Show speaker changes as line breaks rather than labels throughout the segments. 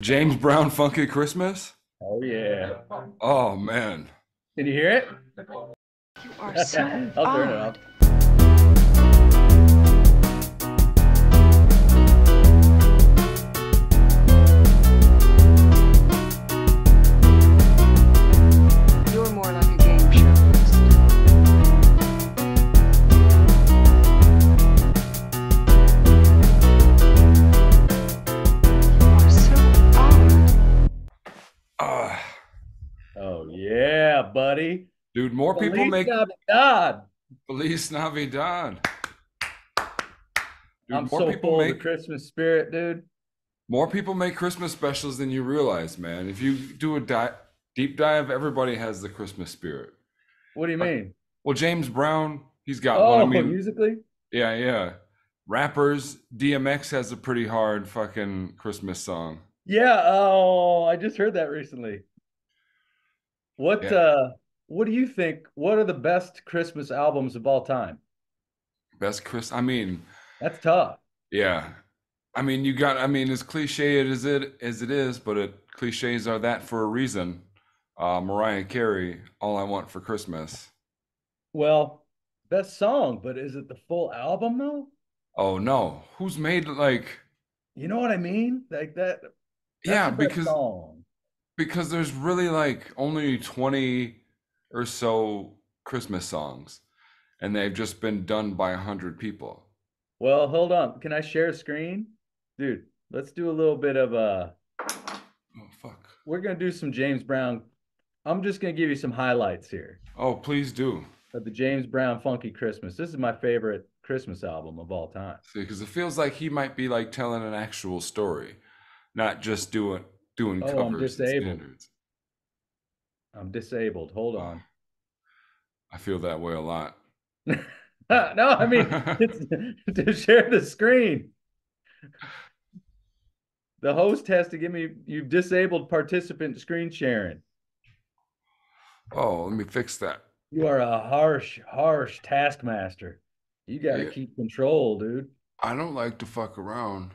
James Brown Funky Christmas?
Oh yeah.
Oh man.
Can you hear it?
You are so
I'll turn it off.
odd. You're more like a game show host. You are so odd.
Uh,
Oh yeah, buddy.
dude, more people
Feliz
make
Navidad.
Feliz Navidad.
I'm
Dude,
so full of the Christmas spirit, dude.
more people make Christmas specials than you realize, man. If you do a deep dive, everybody has the Christmas spirit.
What do you
Like,
mean?
well, James Brown, he's got one. I
Oh,
mean,
musically?
yeah, yeah. Rappers, DMX has a pretty hard fucking Christmas song.
Yeah. Oh, I just heard that recently. What
Yeah.
uh what do you think? What are the best Christmas albums of all time?
Best Chris. I mean,
That's tough.
yeah. I mean, you got. I mean, as cliche as it is, but cliches are that for a reason. Mariah Carey, "All I Want for Christmas."
Well, best song, but is it the full album though?
Oh no, who's made like?
You know what I mean? Like that's
Yeah,
the best song.
because there's really like only 20 or so Christmas songs, and they've just been done by 100 people.
Well, hold on. Can I share a screen? Dude, let's do a little bit of
Oh fuck.
we're gonna do some James Brown. I'm just gonna give you some highlights here
Oh please do.
of the James Brown Funky Christmas. This is my favorite Christmas album of all time.
See, because it feels like he might be like telling an actual story, not just doing
Oh, I'm
covers and
disabled.
standards.
I'm disabled. Hold
Oh,
on.
I feel that way a lot.
No, I mean it's to share the screen. The host has to give me you've disabled participant screen sharing.
Oh, let me fix that.
You are a harsh taskmaster. You got to
Yeah,
keep control, dude.
I don't like to fuck around.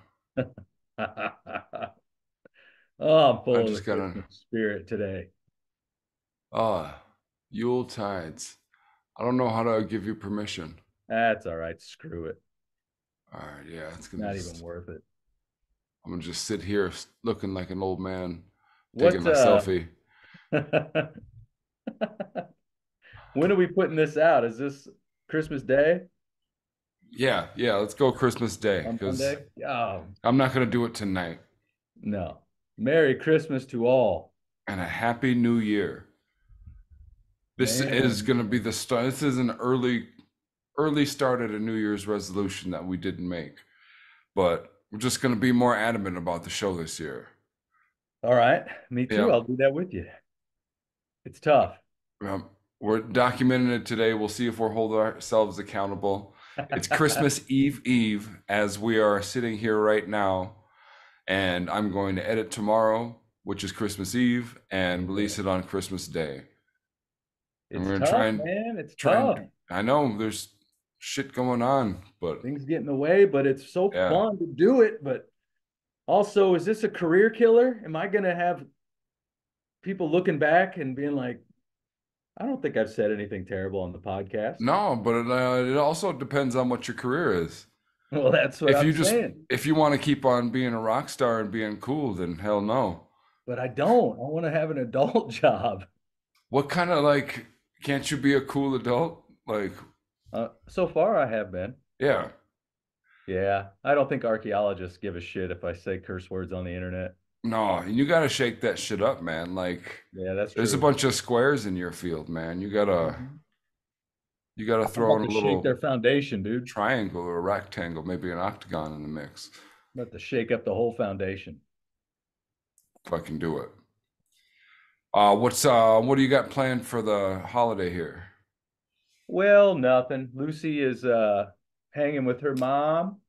Oh, I'm
I
full of the
just gotta.
Christmas spirit today.
Ah, Yule tides. I don't know how to give you permission.
That's all right. Screw it.
All right, yeah, it's gonna
Not even
just.
worth it.
I'm gonna just sit here looking like an old man, taking
What
my selfie.
when are we putting this out? Is this Christmas Day
Yeah, yeah. Let's go Christmas Day
on
because
Monday? Oh,
I'm not gonna do it tonight.
no. Merry Christmas to all.
And a happy New Year. This is
Man.
going to be the start. This is an early start at a New Year's resolution that we didn't make, but we're just going to be more adamant about the show this year.
All right. Me too.
Yeah,
I'll do that with you. It's tough.
we're documenting it today. We'll see if we're holding ourselves accountable. It's Christmas Eve as we are sitting here right now, and I'm going to edit tomorrow, which is Christmas Eve, and release it on Christmas Day. And
It's
we're gonna
tough, man. It's
try
tough.
and I know there's shit going on, but
Things get in the way, but it's so
yeah.
fun to do it. But also, is this a career killer? Am I going to have people looking back and being like, I don't think I've said anything terrible on the podcast?
No, but it also depends on what your career is.
Well, that's what
If
I'm
you just
saying.
if you want to keep on being a rock star and being cool, then hell no.
But I don't. I want to have an adult job.
What kind of like can't you be a cool adult? Like,
So far, I have been.
yeah.
Yeah. I don't think archaeologists give a shit if I say curse words on the internet.
No, you gotta shake that shit up, man. Like
Yeah, that's
there's a
true.
bunch of squares in your field, man.
Mhm.
You gotta
I'm
throw
about
in
to
a
shake
little
their foundation, dude.
triangle or a rectangle, maybe an octagon in the mix.
I'm about to shake up the whole foundation.
If I can do it. What do you got planned for the holiday here?
Well, nothing. Lucy is hanging with her mom,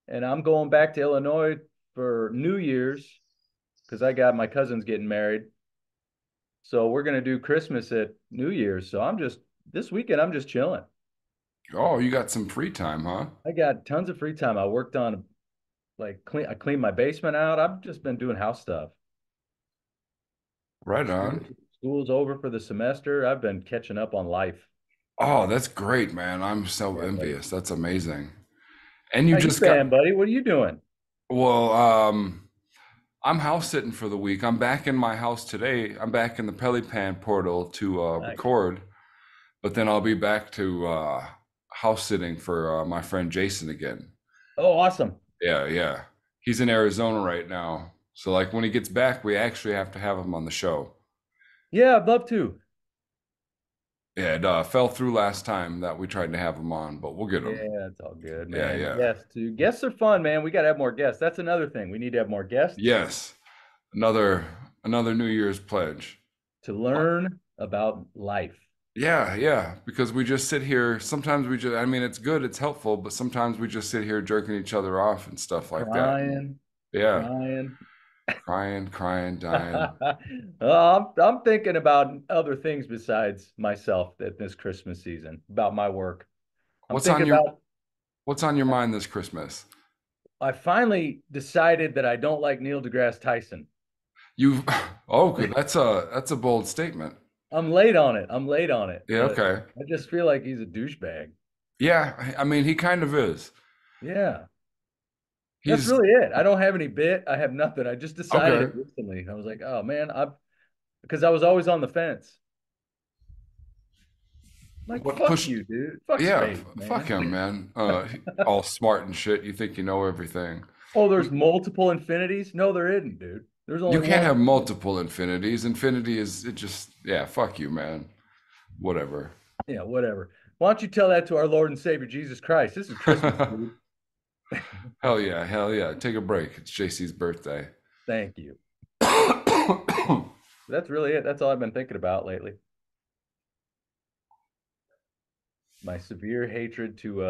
and I'm going back to Illinois for New Year's because I got my cousin's getting married. So we're gonna do Christmas at New Year's. So I'm just this weekend I'm just chilling.
Oh, you got some free time, huh?
I got tons of free time. I worked on I cleaned my basement out. I've just been doing house stuff.
Right
School,
on.
school's over for the semester. I've been catching up on life.
Oh, that's great, man. I'm so
Yeah, buddy.
envious. That's amazing. And you
How you
just got,
been, buddy? What are you doing?
well, I'm house sitting for the week. I'm back in my house today. I'm back in the Pelipan portal to
Nice.
record, but then I'll be back to house sitting for my friend Jason again.
Oh, awesome.
Yeah, yeah. He's in Arizona right now. So like when he gets back, we actually have to have him on the show.
Yeah, I'd love to.
Yeah, it fell through last time that we tried to have him on, but we'll get him.
Yeah, it's all good,
Yeah,
man.
yeah.
Guests too. Guests are fun, man. We gotta have more guests. That's another thing. We need to have more guests
Yes. Another New Year's pledge.
to learn about life.
Yeah, yeah, because we just sit here. Sometimes we just, I mean, it's good, it's helpful, but sometimes we just sit here jerking each other off and stuff like that.
Crying,
Yeah,
crying.
crying, dying.
I'm thinking about other things besides myself at this Christmas season, about my work. I'm
What's
thinking
on your
about,
What's on your mind this Christmas?
I finally decided that I don't like Neil deGrasse Tyson.
You, oh, good. That's a bold statement.
I'm late on it. I'm late on it,
Yeah,
but
okay.
I just feel like he's a douchebag.
Yeah, I mean, he kind of is.
Yeah, that's
He's
really it. I don't have any bit. I have nothing. I just decided
okay.
it recently. I was like, oh man, because I was always on the fence. Like,
What
fuck
pushed?
you, dude. Fuck
Yeah,
space,
fuck
man.
him, man. All smart and shit. You think you know everything.
Oh, there's multiple infinities? No, there isn't, dude. There's
You
only
can't
one.
have multiple infinities. Infinity is it just yeah, fuck you, man. Whatever.
Yeah, whatever. Why don't you tell that to our Lord and Savior Jesus Christ? This is Christmas, dude.
Hell yeah, hell yeah. Take a break. It's JC's birthday.
Thank you. That's really it. That's all I've been thinking about lately. My severe hatred to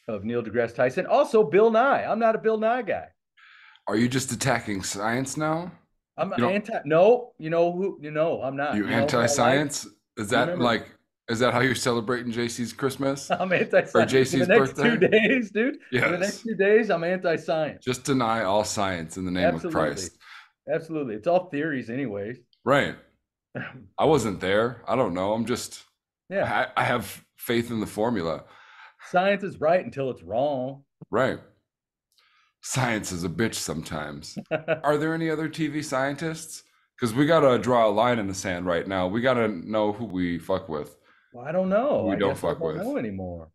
of Neil deGrasse Tyson. Also, Bill Nye. I'm not a Bill Nye guy.
Are you just attacking science now?
I'm
You don't
anti. No, you know who? You know I'm not.
you
You know who I like?
anti-science? Is
You
that
remember?
like is that how you're celebrating JC's Christmas
I'm
or
anti-science. For the
JC's
next
birthday?
2 days, dude. For the next
Yes.
2 days, I'm anti-science.
Just deny all science in the name of
Absolutely.
Christ.
Absolutely. It's all theories, anyways.
Right. I wasn't there. I don't know. I'm just
Yeah.
I have faith in the formula.
Science is right until it's wrong.
Right. Science is a bitch sometimes. Are there any other TV scientists? Because we gotta draw a line in the sand right now. We gotta know who we fuck with,
Well, I don't
who
know.
we
I
don't
guess I
fuck
don't
with.
know anymore.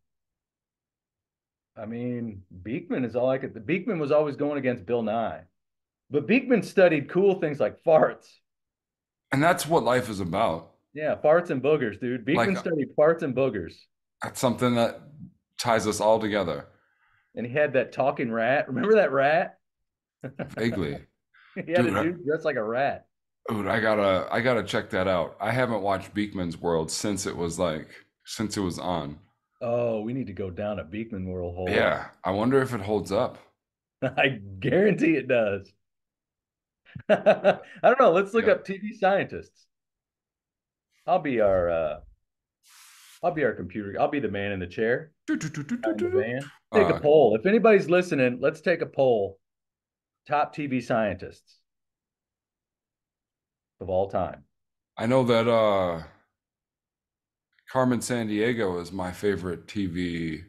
I mean, Beekman is all I could. Beekman was always going against Bill Nye, but Beekman studied cool things like farts.
And that's what life is about.
Yeah, farts and boogers, dude.
Like
Beekman studied farts and boogers,
that's something that ties us all together.
and he had that talking rat. Remember that rat?
Vaguely.
He had
Dude,
a dude dressed like a rat.
dude, I gotta check that out. I haven't watched Beekman's World since it was on.
Oh, we need to go down a Beekman world hole.
Yeah. I wonder if it holds up.
I guarantee it does. I don't know. Let's look
Yeah.
up TV scientists. I'll be our computer. I'll be the man in the chair.
Do, do, do, do, do,
In the
do.
van. Take a
Uh,
poll. If anybody's listening, let's take a poll. Top TV scientists of all time.
I know that Carmen Sandiego is my favorite TV.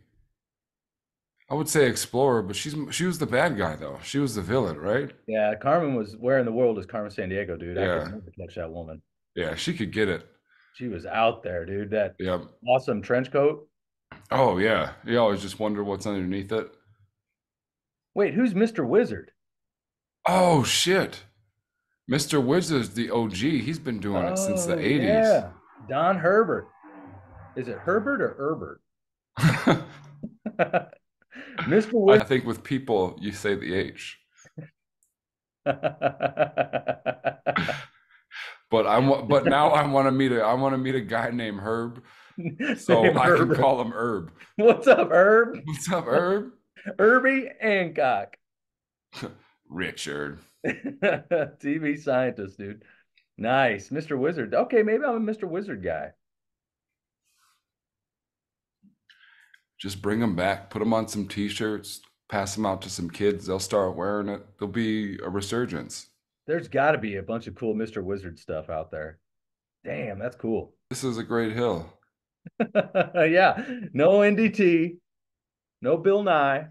I would say explorer, but she was the bad guy though. She was the villain, right?
Yeah, Carmen was where in the world is Carmen Sandiego, dude? I
Yeah.
could never catch that woman.
Yeah, she could get it.
She was out there, dude. That
Yeah.
awesome trench coat.
Oh yeah. You always just wonder what's underneath it.
Wait, who's Mr. Wizard?
Oh shit. Mr. Wizard's the OG. He's been doing it since the
Oh,
80s.
yeah. Don Herbert. Is it Herbert or Herbert? Mr.
I
Wizard.
think with people you say the H. But now I want to meet a guy named Herb so
Name
I can
Herbert.
call him Herb.
What's up, Herb?
What's up, Herb?
Herbie Hancock.
Richard.
TV scientist, dude. Nice. Mr. Wizard. Okay, maybe I'm a Mr. Wizard guy.
Just bring him back, put him on some t-shirts, pass them out to some kids. They'll start wearing it. There'll be a resurgence.
There's got to be a bunch of cool Mr. Wizard stuff out there. Damn, that's cool.
This is a great hill.
Yeah, no NDT, no Bill Nye.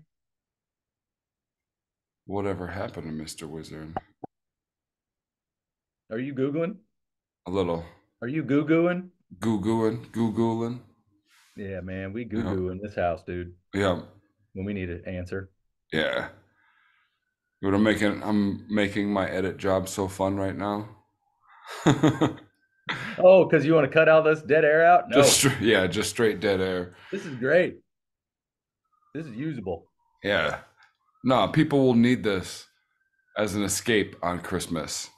Whatever happened to Mr. Wizard?
Are you Googling?
A little
Are you Googling?
Googling.
Yeah, man, we Goo in this house, dude.
Yeah,
When we need an answer.
yeah. But I'm making my edit job so fun right now.
Oh, because you want to cut all this dead air out? No,
just straight dead air.
this is great. This is usable.
Yeah. No, people will need this as an escape on Christmas.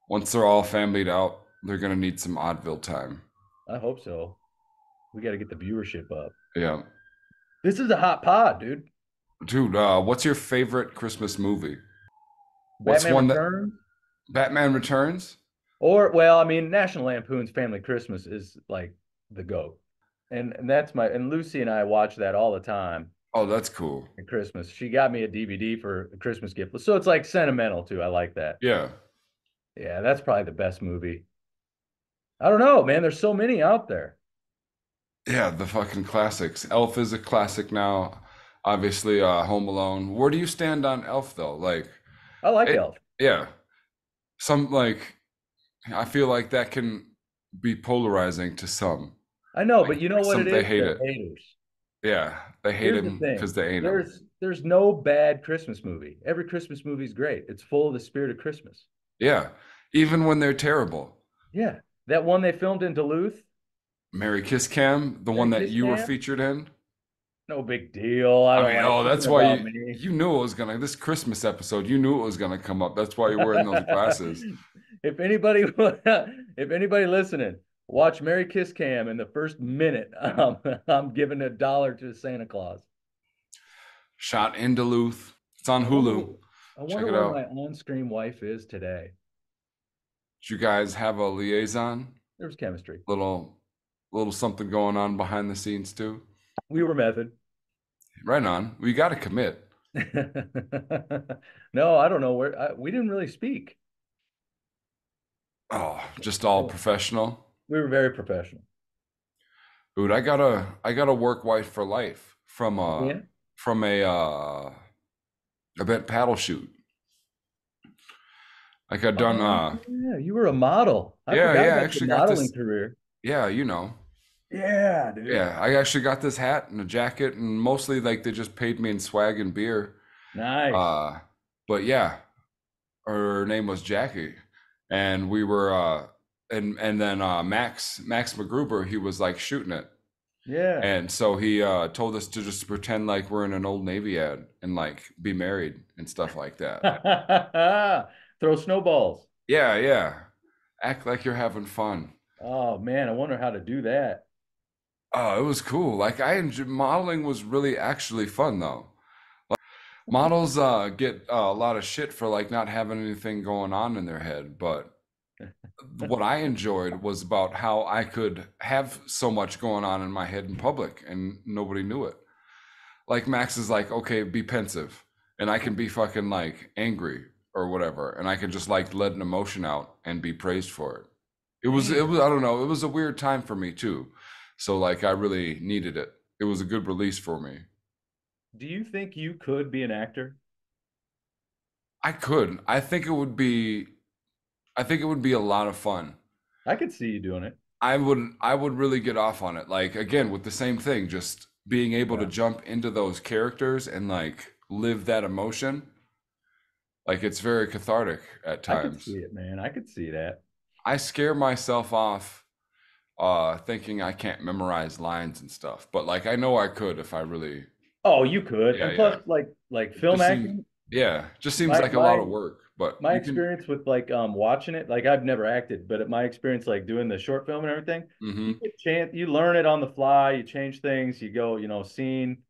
Once they're all familyed out, they're gonna need some Oddville time.
I hope so. We got to get the viewership up.
Yeah.
This is a hot pod, dude.
Dude, what's your favorite Christmas movie? What's
Batman
one
Returns?
Batman Returns?
Or, well, I mean, National Lampoon's Family Christmas is like the GOAT. And that's and Lucy and I watch that all the time
Oh, that's cool.
at Christmas. She got me a DVD for a Christmas gift. So it's like sentimental too. I like that.
Yeah.
Yeah, that's probably the best movie. I don't know, man. There's so many out there.
Yeah, the fucking classics. Elf is a classic now. Obviously, Home Alone. Where do you stand on Elf though? Like,
I like
it-
Elf.
yeah. Some like I feel like that can be polarizing to some.
I know,
Like,
but you know what
some
it
they
is?
hate
They're
it.
haters.
Yeah, they hate
Here's the
him
thing.
because they hate him.
There's no bad Christmas movie. Every Christmas movie is great. It's full of the spirit of Christmas.
Yeah, even when they're terrible.
Yeah. That one they filmed in Duluth,
Mary Kiss Cam, the one
Mary
that
Kiss
you were
Cam?
featured in.
no big deal. I
I
don't
mean,
like
oh, that's
thinking
why
about
you
me.
you knew it was gonna this Christmas episode. You knew it was gonna come up. That's why you're wearing those glasses.
If anybody listening, watch Mary Kiss Cam in the first minute. I'm giving $1 to Santa Claus.
Shot in Duluth. It's on Hulu.
I
Check
wonder
it
where
out.
my on-screen wife is today.
Did you guys have a liaison?
There was chemistry.
Little something going on behind the scenes too.
We were method.
Right on. We got to commit.
No, I don't know where we didn't really speak.
Oh, just all professional.
We were very professional.
Dude, I got a work wife for life from
Yeah.
a event paddle shoot. Like I've done
Yeah, you were a model. I
Yeah,
forgot
yeah, I
about
actually
your
got
modeling
this-
career.
yeah, you know.
Yeah, dude.
Yeah, I actually got this hat and a jacket and mostly like they just paid me in swag and beer.
Nice.
But yeah, her name was Jackie, and we were and then Max McGruber, he was like shooting it,
Yeah.
and so he told us to just pretend like we're in an old Navy ad and like be married and stuff like that.
Throw snowballs.
Yeah, act like you're having fun.
Oh man, I wonder how to do that.
Oh, it was cool. Like I enjoyed modeling was really actually fun though. Models get a lot of shit for like not having anything going on in their head, but what I enjoyed was about how I could have so much going on in my head in public and nobody knew it. Like Max is like, okay, be pensive, and I can be fucking like angry or whatever, and I can just like let an emotion out and be praised for it. It was I don't know, it was a weird time for me too. So like I really needed it. It was a good release for me.
Do you think you could be an actor?
I could. I think it would be a lot of fun.
I could see you doing it.
I would really get off on it. Like again, with the same thing, just being able to
Yeah.
jump into those characters and like live that emotion. Like it's very cathartic at
I could
times.
see it, man. I could see that.
I scare myself off thinking I can't memorize lines and stuff. But like I know I could if I really
Oh, you could.
Yeah,
And plus, like film
Just seems-
acting,
just seems
My-
like a lot of
my-
work. But
my
you can-
experience with like watching it, like I've never acted, but my experience like doing the short film and everything,
Mhm.
you learn it on the fly, you change things, you go, scene,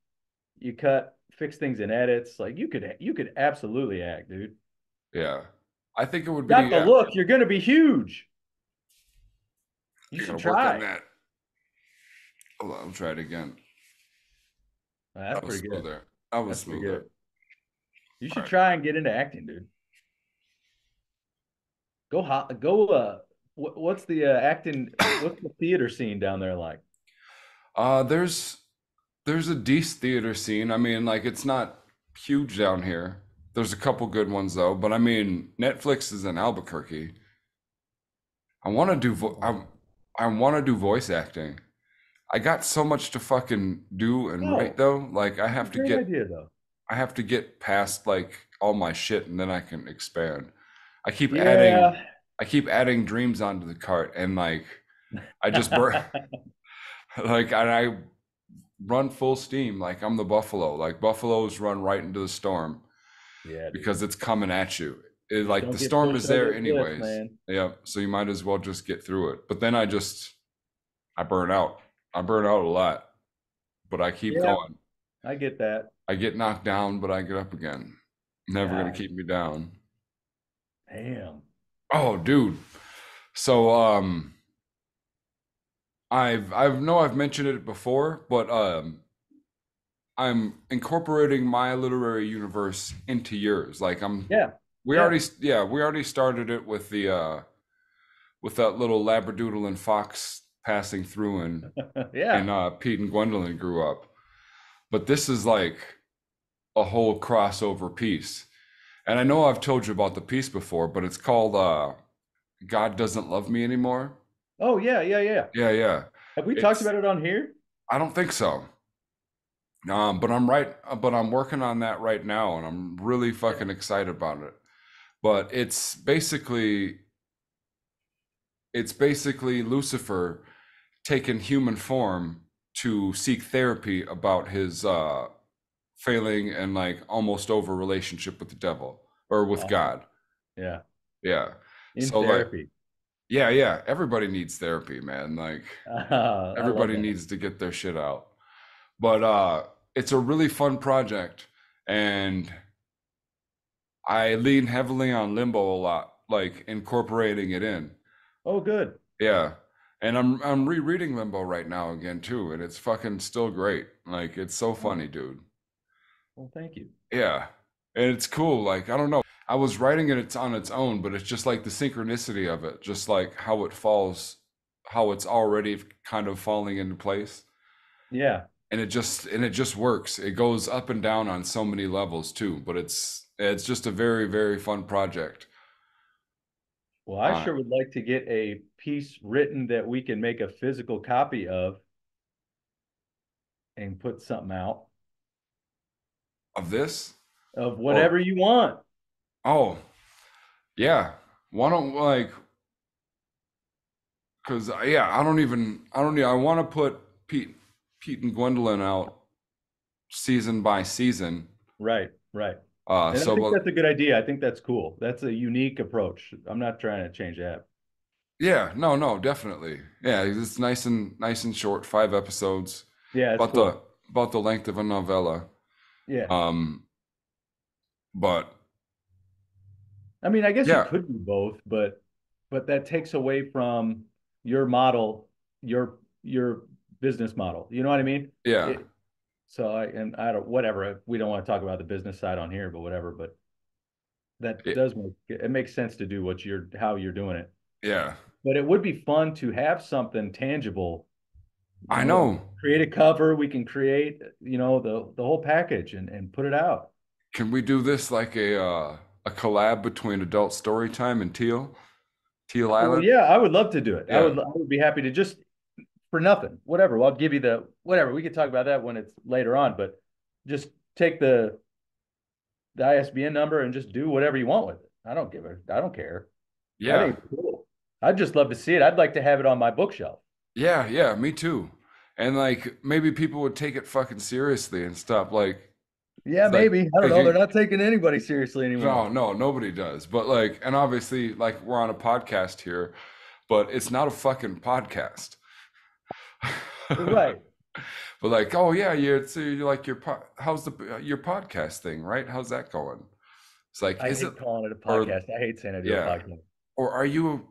you cut, fix things in edits. Like you could absolutely act, dude.
Yeah. I think it would be
Got the look, you're gonna be huge. You
gotta
should
work on
try.
that. Hold on, I'll try it again.
That's
That was
pretty good.
smoother. That was
That's pretty
smoother.
good. You
All
should
right.
try and get into acting, dude. Go. What's the acting? What's the theater scene down there like?
Uh, there's there's a decent theater scene. I mean, like it's not huge down here. There's a couple good ones though, but I mean, Netflix is in Albuquerque. I want to do I want to do voice acting. I got so much to fucking do and write
Oh,
though. Like
that's a great idea, though.
I have to get past like all my shit and then I can expand. I keep adding
Yeah.
I keep adding dreams onto the cart and like I just burn like and I run full steam like I'm the buffalo. Like buffaloes run right into the storm
Yeah, dude.
because it's coming at you.
Just
Like
don't
the
get
storm is
pushed over
there
a cliff,
anyways.
man.
Yeah, so you might as well just get through it. But then I burn out. I burn out a lot, but I keep
Yeah,
going.
I get that.
I get knocked down, but I get up again. Never gonna
Ah,
keep me down.
damn.
Oh, dude. So I've mentioned it before, but I'm incorporating my literary universe into yours. Like
Yeah, yeah,
we already started it with the with that little labradoodle and fox passing through
yeah.
and Pete and Gwendolyn grew up. But this is like a whole crossover piece. And I know I've told you about the piece before, but it's called God Doesn't Love Me Anymore.
Oh, yeah, yeah, yeah.
Yeah, yeah.
Have we talked
It's
about it on here?
I don't think so. But I'm working on that right now, and I'm really
Yeah.
fucking excited about it. But it's basically Lucifer taking human form to seek therapy about his failing and like almost over relationship with the devil or with
Awesome.
God.
Yeah.
Yeah.
In
So like,
therapy.
yeah, yeah. Everybody needs therapy, man. Like
I love
everybody
that.
needs to get their shit out. But it's a really fun project, and I lean heavily on limbo a lot, like incorporating it in.
Oh, good.
Yeah. And I'm rereading Limbo right now again too, and it's fucking still great. Like it's so
Oh,
funny, dude.
well, thank you.
Yeah. And it's cool. Like I don't know. I was writing it it's on its own, but it's just like the synchronicity of it, just like how it falls, how it's already kind of falling into place.
Yeah.
And it just works. It goes up and down on so many levels too, but it's just a very, very fun project.
Well, I
Uh,
sure would like to get a piece written that we can make a physical copy of and put something out
of this?
of
Or
whatever you want.
oh, yeah. Why don't like because yeah, I don't I want to put Pete and Gwendolyn out season by season.
Right, right. And I
So
think
but
that's a good idea. I think that's cool. That's a unique approach. I'm not trying to change that.
yeah, no, no, definitely. Yeah, it's nice and short, 5 episodes,
Yeah, it's
about
cool.
the length of a novella.
Yeah.
Um, but
I mean, I guess you
yeah,
could do both, but that takes away from your model, your business model. You know what I mean?
yeah,
It, so I don't whatever. We don't want to talk about the business side on here, but whatever. But that
it,
does make it makes sense to do what you're how you're doing it.
yeah.
But it would be fun to have something tangible,
I know.
create a cover, we can create, the whole package and put it out.
Can we do this like a collab between Adult Storytime and Teal
Well,
Island?
yeah, I would love to do it.
Yeah,
I would be happy to just for nothing, whatever. Well, I'll give you the whatever. We can talk about that when it's later on, but just take the ISBN number and just do whatever you want with it. I don't care. I
yeah,
think it's cool. I'd just love to see it. I'd like to have it on my bookshelf.
yeah, yeah. Me too. And like maybe people would take it fucking seriously and stop
Yeah,
like
maybe. I don't know. They're
thinking
not taking anybody seriously anymore.
no, no, nobody does. But like, and obviously, like we're on a podcast here, but it's not a fucking podcast.
Right.
But like, oh yeah, you're like how's the your podcast thing, right? How's that going? It's like,
I
is it
hate calling it a
or
podcast. I hate saying I do a
yeah,
podcast.
or are you?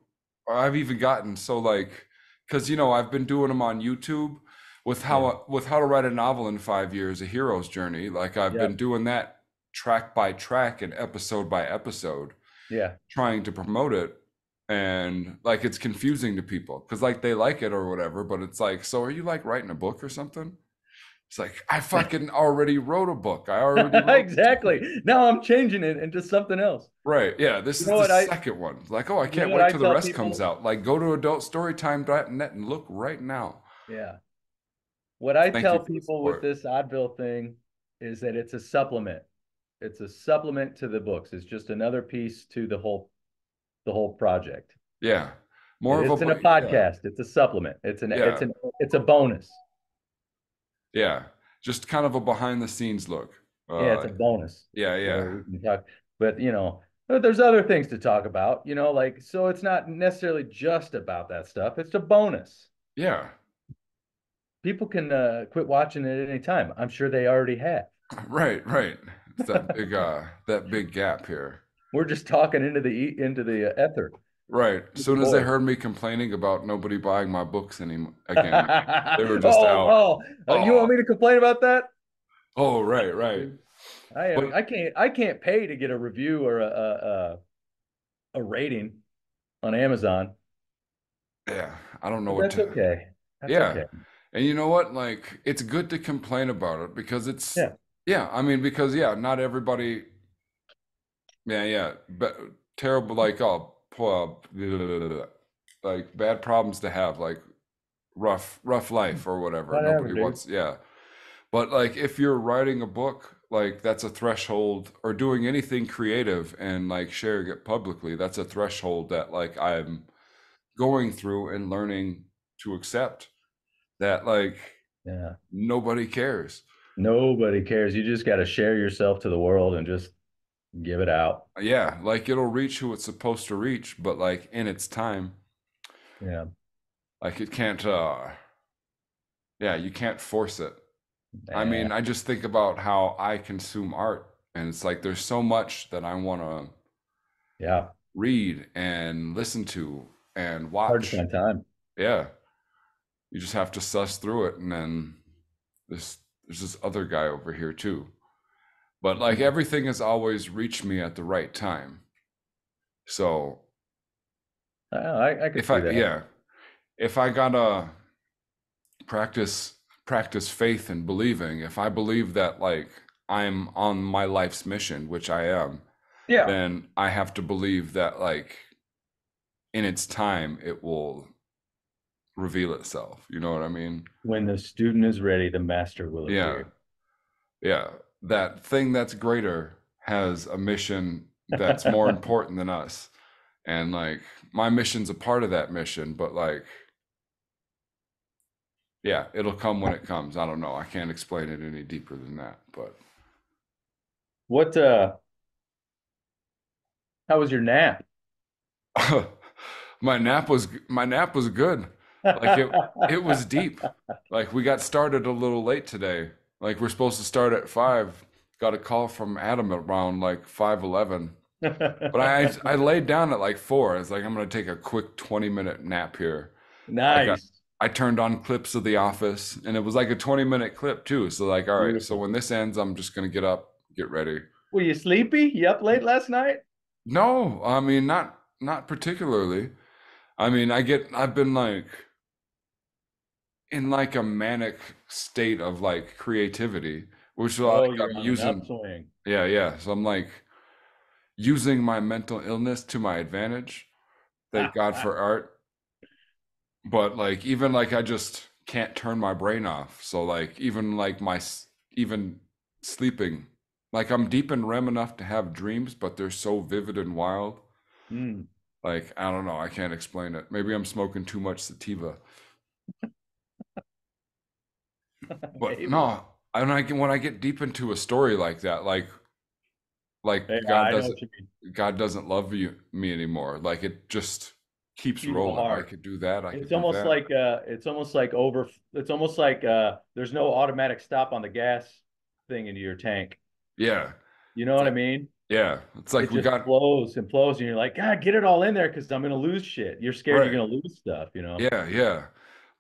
Or I've even gotten so like, because I've been doing them on YouTube with
Yeah.
how to write a novel in 5 years, a hero's journey. Like I've
Yeah.
been doing that track by track and episode by episode
Yeah.
trying to promote it, and like it's confusing to people because like they like it or whatever, but it's like, so are you like writing a book or something? It's like, I fucking already wrote a book. I already wrote
Exactly. Now I'm changing it into something else.
right. Yeah, this
You
is
know
the
what I
second one. Like, oh, I
you know
can't
what
wait
I
till the
tell
rest comes
people?
out. Like, go to adultstorytime.net and look right now.
Yeah. What I
Thank you
tell
for the
people with
support.
this Oddville thing is that it's a supplement. It's a supplement to the books. It's just another piece to the whole project.
Yeah, more
It
of a
isn't a
yeah,
podcast. It's a supplement.
yeah,
It's a bonus.
yeah. Just kind of a behind the scenes look.
Yeah, it's a bonus
Yeah,
where
yeah,
we can talk. But but there's other things to talk about. Like so it's not necessarily just about that stuff. It's a bonus.
yeah.
People can quit watching it at any time. I'm sure they already have.
Right, right. It's that big gap here.
We're just talking into the ether.
Right. As
Good
soon as they
Lord.
heard me complaining about nobody buying my books any again, they were just out.
You
Oh,
want me to complain about that?
oh, right, right. But
I can't pay to get a review or a rating on Amazon,
yeah, I don't know
but
what
that's
to.
okay. That's
Yeah.
okay.
And you know what? Like, it's good to complain about it because it's,
Yeah.
yeah, I mean, because, yeah, not everybody, yeah, yeah, but terrible, like, oh, like bad problems to have, like rough life or whatever.
Whatever,
Nobody
dude.
wants, yeah. But like, if you're writing a book, like, that's a threshold, or doing anything creative and like sharing it publicly, that's a threshold that like I'm going through and learning to accept that, like,
Yeah.
nobody cares.
Nobody cares. You just got to share yourself to the world and just give it out.
Yeah, like it'll reach who it's supposed to reach, but like in its time,
Yeah.
like it can't yeah, you can't force it. I
Nah.
mean, I just think about how I consume art, and it's like there's so much that I want to
Yeah.
read and listen to and
Hard to
watch.
find time.
Yeah, you just have to suss through it, and then there's this other guy over here too. But like everything has always reached me at the right time. So
I could
if
see
I,
that.
yeah, if I gotta practice faith and believing, if I believe that like I'm on my life's mission, which I am,
Yeah.
then I have to believe that like in its time it will reveal itself. You know what I mean?
When the student is ready, the master will
Yeah.
appear.
Yeah. That thing that's greater has a mission that's more important than us. And like my mission's a part of that mission, but like, yeah, it'll come when it comes. I don't know. I can't explain it any deeper than that, but
What how was your nap?
my nap was good. Like it was deep. Like we got started a little late today. Like we're supposed to start at 5. Got a call from Adam around like 5:11. But I laid down at like 4. It's like I'm gonna take a quick 20-minute nap here. Like
Nice.
I turned on clips of The Office, and it was like a 20-minute clip too. So like, all right, so
Beautiful.
when this ends, I'm just gonna get up, get ready.
Were you sleepy? You up late last night?
No, I mean not particularly. I mean, I've been like in like a manic state of like creativity, which like
Oh, you're
I'm
on an
using.
upswing.
Yeah, yeah. So I'm like using my mental illness to my advantage. Thank God for art. But like even like I just can't turn my brain off. So like even like even sleeping, like I'm deep in REM enough to have dreams, but they're so vivid and wild.
Mm,
Like I don't know, I can't explain it. Maybe I'm smoking too much sativa. But
maybe.
no, when I get deep into a story like that, like
Yeah, I know what you mean.
God doesn't love me anymore. Like it just keeps
Beautiful
rolling. I
heart.
could do that. I could
It's
do
almost
that.
like it's almost like there's no automatic stop on the gas thing into your tank.
Yeah.
You know
It's
what I
like
mean?
yeah. It's like
It
we
just
got
flows and flows, and you're like, God, get it all in there because I'm gonna lose shit. You're scared you're
right.
gonna lose stuff.
Yeah, yeah.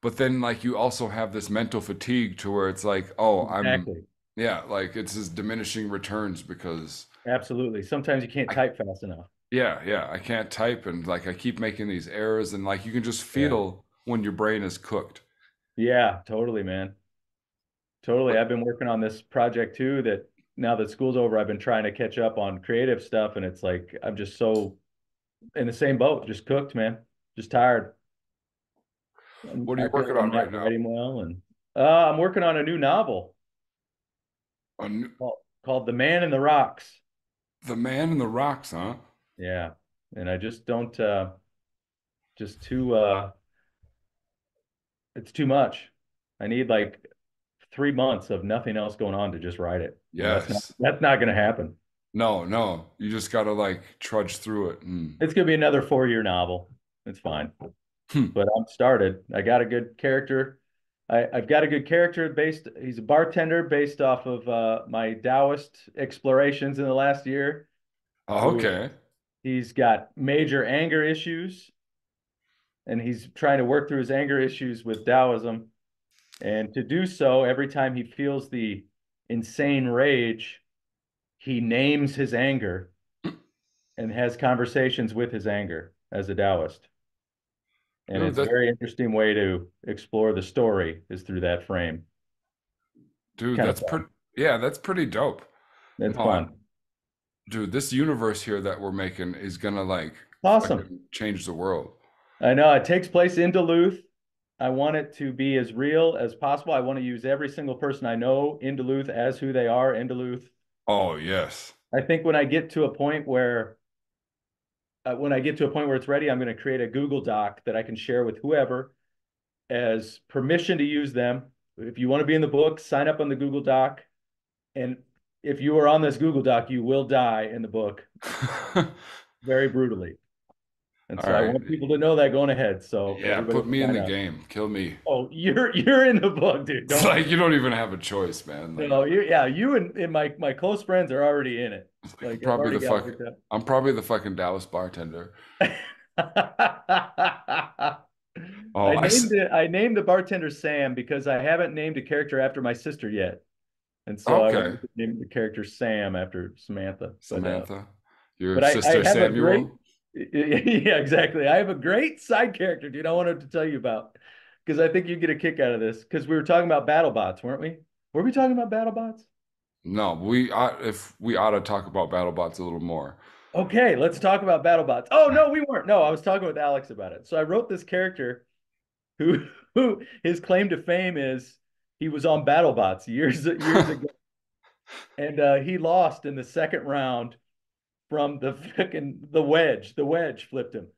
But then like you also have this mental fatigue to where it's like, oh, I'm
Exactly.
Yeah, like it's his diminishing returns because
Absolutely. Sometimes you can't
I
type fast enough.
yeah, I can't type and like I keep making these errors and like you can just
Yeah.
feel when your brain is cooked.
Yeah, totally, man. Totally.
But
I've been working on this project too that now that school's over, I've been trying to catch up on creative stuff. And it's like, I'm just so in the same boat, just cooked, man. Just tired.
what are
I
you
feel
working
like I'm
on right
not
now?
writing well. And I'm working on a new novel
On
called The Man in the Rocks.
The Man in the Rocks, huh?
Yeah. And I just don't, just too, it's too much. I need like 3 months of nothing else going on to just write it. And
Yes.
that's not going to happen.
No, no. You just gotta like trudge through it. And
It's going to be another 4 year novel. It's fine.
hmm.
But I'm started. I got a good character. I've got a good character based. He's a bartender based off of my Taoist explorations in the last year.
Oh,
Who
okay.
he's got major anger issues, and he's trying to work through his anger issues with Taoism. And to do so, every time he feels the insane rage, he names his anger and has conversations with his anger as a Taoist. And
Dude,
it's a very interesting way to explore the story is through that frame. Kind of
that's pretty
fun.
yeah, that's pretty dope.
It's
No, I,
fun.
dude, this universe here that we're making is gonna like
Awesome.
fucking change the world.
I know it takes place in Duluth. I want it to be as real as possible. I want to use every single person I know in Duluth as who they are in Duluth.
Oh, yes.
I think when I get to a point where it's ready, I'm going to create a Google Doc that I can share with whoever as permission to use them. If you want to be in the book, sign up on the Google Doc. And if you are on this Google Doc, you will die in the book
All
very brutally. And so I
right.
want people to know that going ahead. So
Yeah,
everybody
put me in
sign
the
up.
game. Kill me.
Oh, you're in the book, dude.
It's
Don't
like you don't even have a choice, man. Like,
no, you and my close friends are already in it.
like
Like I've
probably
already
the
got
fuck
worked
I'm probably the fucking Dallas bartender.
up.
Oh,
I named the bartender Sam because I haven't named a character after my sister yet. And so I
okay.
wanted to name the character Sam after Samantha.
Samantha, your
But I
sister
have a great
Samuel.
yeah, exactly. I have a great side character, dude. I wanted to tell you about because I think you get a kick out of this because we were talking about battle bots, weren't we? Were we talking about battle bots?
No, we ought, if we ought to talk about BattleBots a little more.
Okay, let's talk about battle bots. Oh no, we weren't. No, I was talking with Alex about it. So I wrote this character who who his claim to fame is he was on battle bots years ago, and he lost in the second round from the fucking the wedge. The wedge flipped him.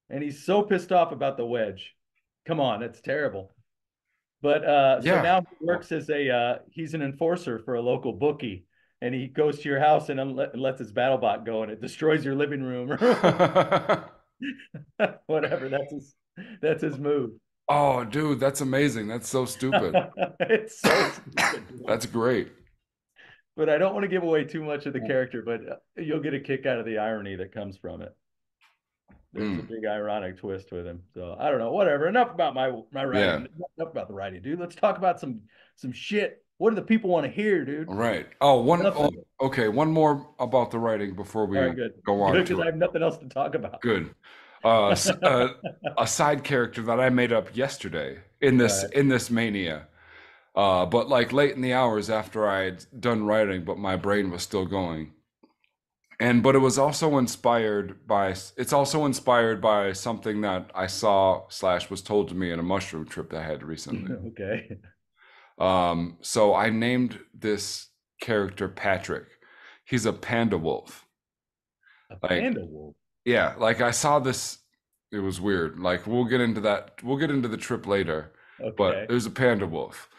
And he's so pissed off about the wedge. Come on, it's terrible. But so
Yeah.
now he works as a he's an enforcer for a local bookie, and he goes to your house and lets his battle bot go, and it destroys your living room or whatever. That's his move.
Oh, dude, that's amazing. That's so stupid.
It's so stupid.
That's great.
But I don't want to give away too much of the character, but you'll get a kick out of the irony that comes from it. There's a
Mm,
big ironic twist with him. So I don't know. Whatever. Enough about my
yeah.
writing. Enough about the writing, dude. Let's talk about some shit. What do the people want to hear, dude?
All right. Oh,
Nothing.
okay. One more about the writing before
All
we
right, good.
go on
Good, because
to
I
it.
have nothing else to talk about.
Good. A side character that I made up yesterday
All right.
in this mania. But like late in the hours after I had done writing, but my brain was still going. But it was also inspired by something that I saw slash was told to me in a mushroom trip that I had recently.
Okay.
So I named this character Patrick. He's a panda wolf.
A
Like,
panda wolf.
yeah, like I saw this, it was weird. Like we'll get into that, we'll get into the trip later, but
Okay.
there's a panda wolf.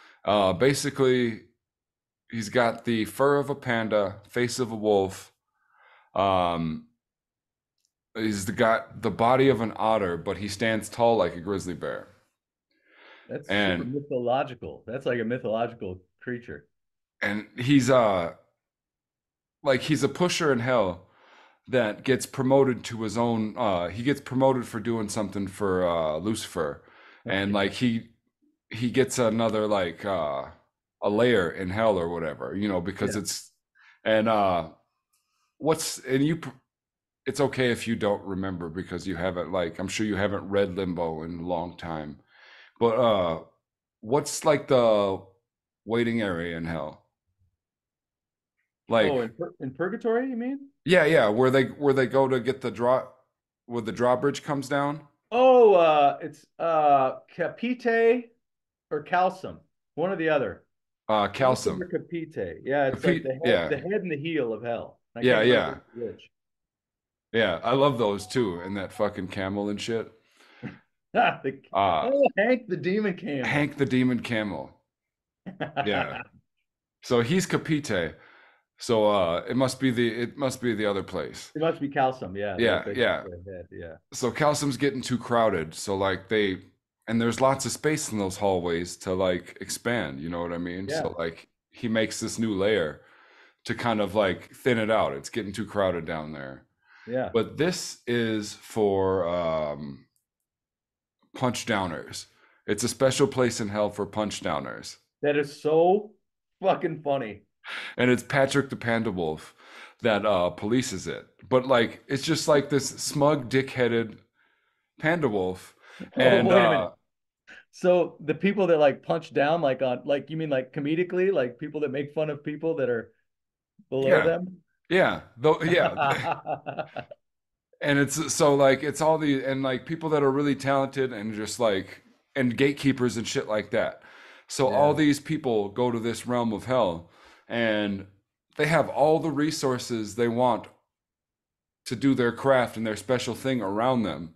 Basically, he's got the fur of a panda, face of a wolf. Um, got the body of an otter, but he stands tall like a grizzly bear.
That's super
And
mythological. That's like a mythological creature.
he's like he's a pusher in hell that gets promoted to his own he gets promoted for doing something for Lucifer. And
Okay.
like he gets another like a layer in hell or whatever, because
Yeah.
it's and it's okay if you don't remember because you haven't, like, I'm sure you haven't read Limbo in a long time. But what's like the waiting area in hell?
Oh,
Like,
in purgatory, you mean?
yeah, where they go to get the where the drawbridge comes down.
Oh, it's Capite or Calcum, one or the other. Calcum or
Calcium.
Capite. Yeah, it's like
Capit, yeah,
the head and the heel of hell. I
yeah,
can't
yeah,
remember which.
yeah. I love those too, and that fucking camel and shit. Uh
Oh, Hank the Demon Camel.
Hank the Demon Camel. Yeah. So he's Capite. So it must be the other place.
It must be Calcum, yeah,
Yeah, yeah.
the head, yeah.
So calcium's getting too crowded. So like and there's lots of space in those hallways to like expand, you know what I mean?
Yeah,
So like he makes this new layer to kind of like thin it out. It's getting too crowded down there.
yeah.
But this is for punch downers. It's a special place in hell for punch downers.
That is so fucking funny.
And it's Patrick the Pandawolf that polices it. But like it's just like this smug dick-headed Pandawolf.
Oh,
And
wait a minute. So the people that like punch down, like on, like you mean like comedically, like people that make fun of people that are below
yeah,
them?
yeah, though, yeah. And it's so like it's all the and like people that are really talented and just like and gatekeepers and shit like that. So all
Yeah.
these people go to this realm of hell and they have all the resources they want to do their craft and their special thing around them.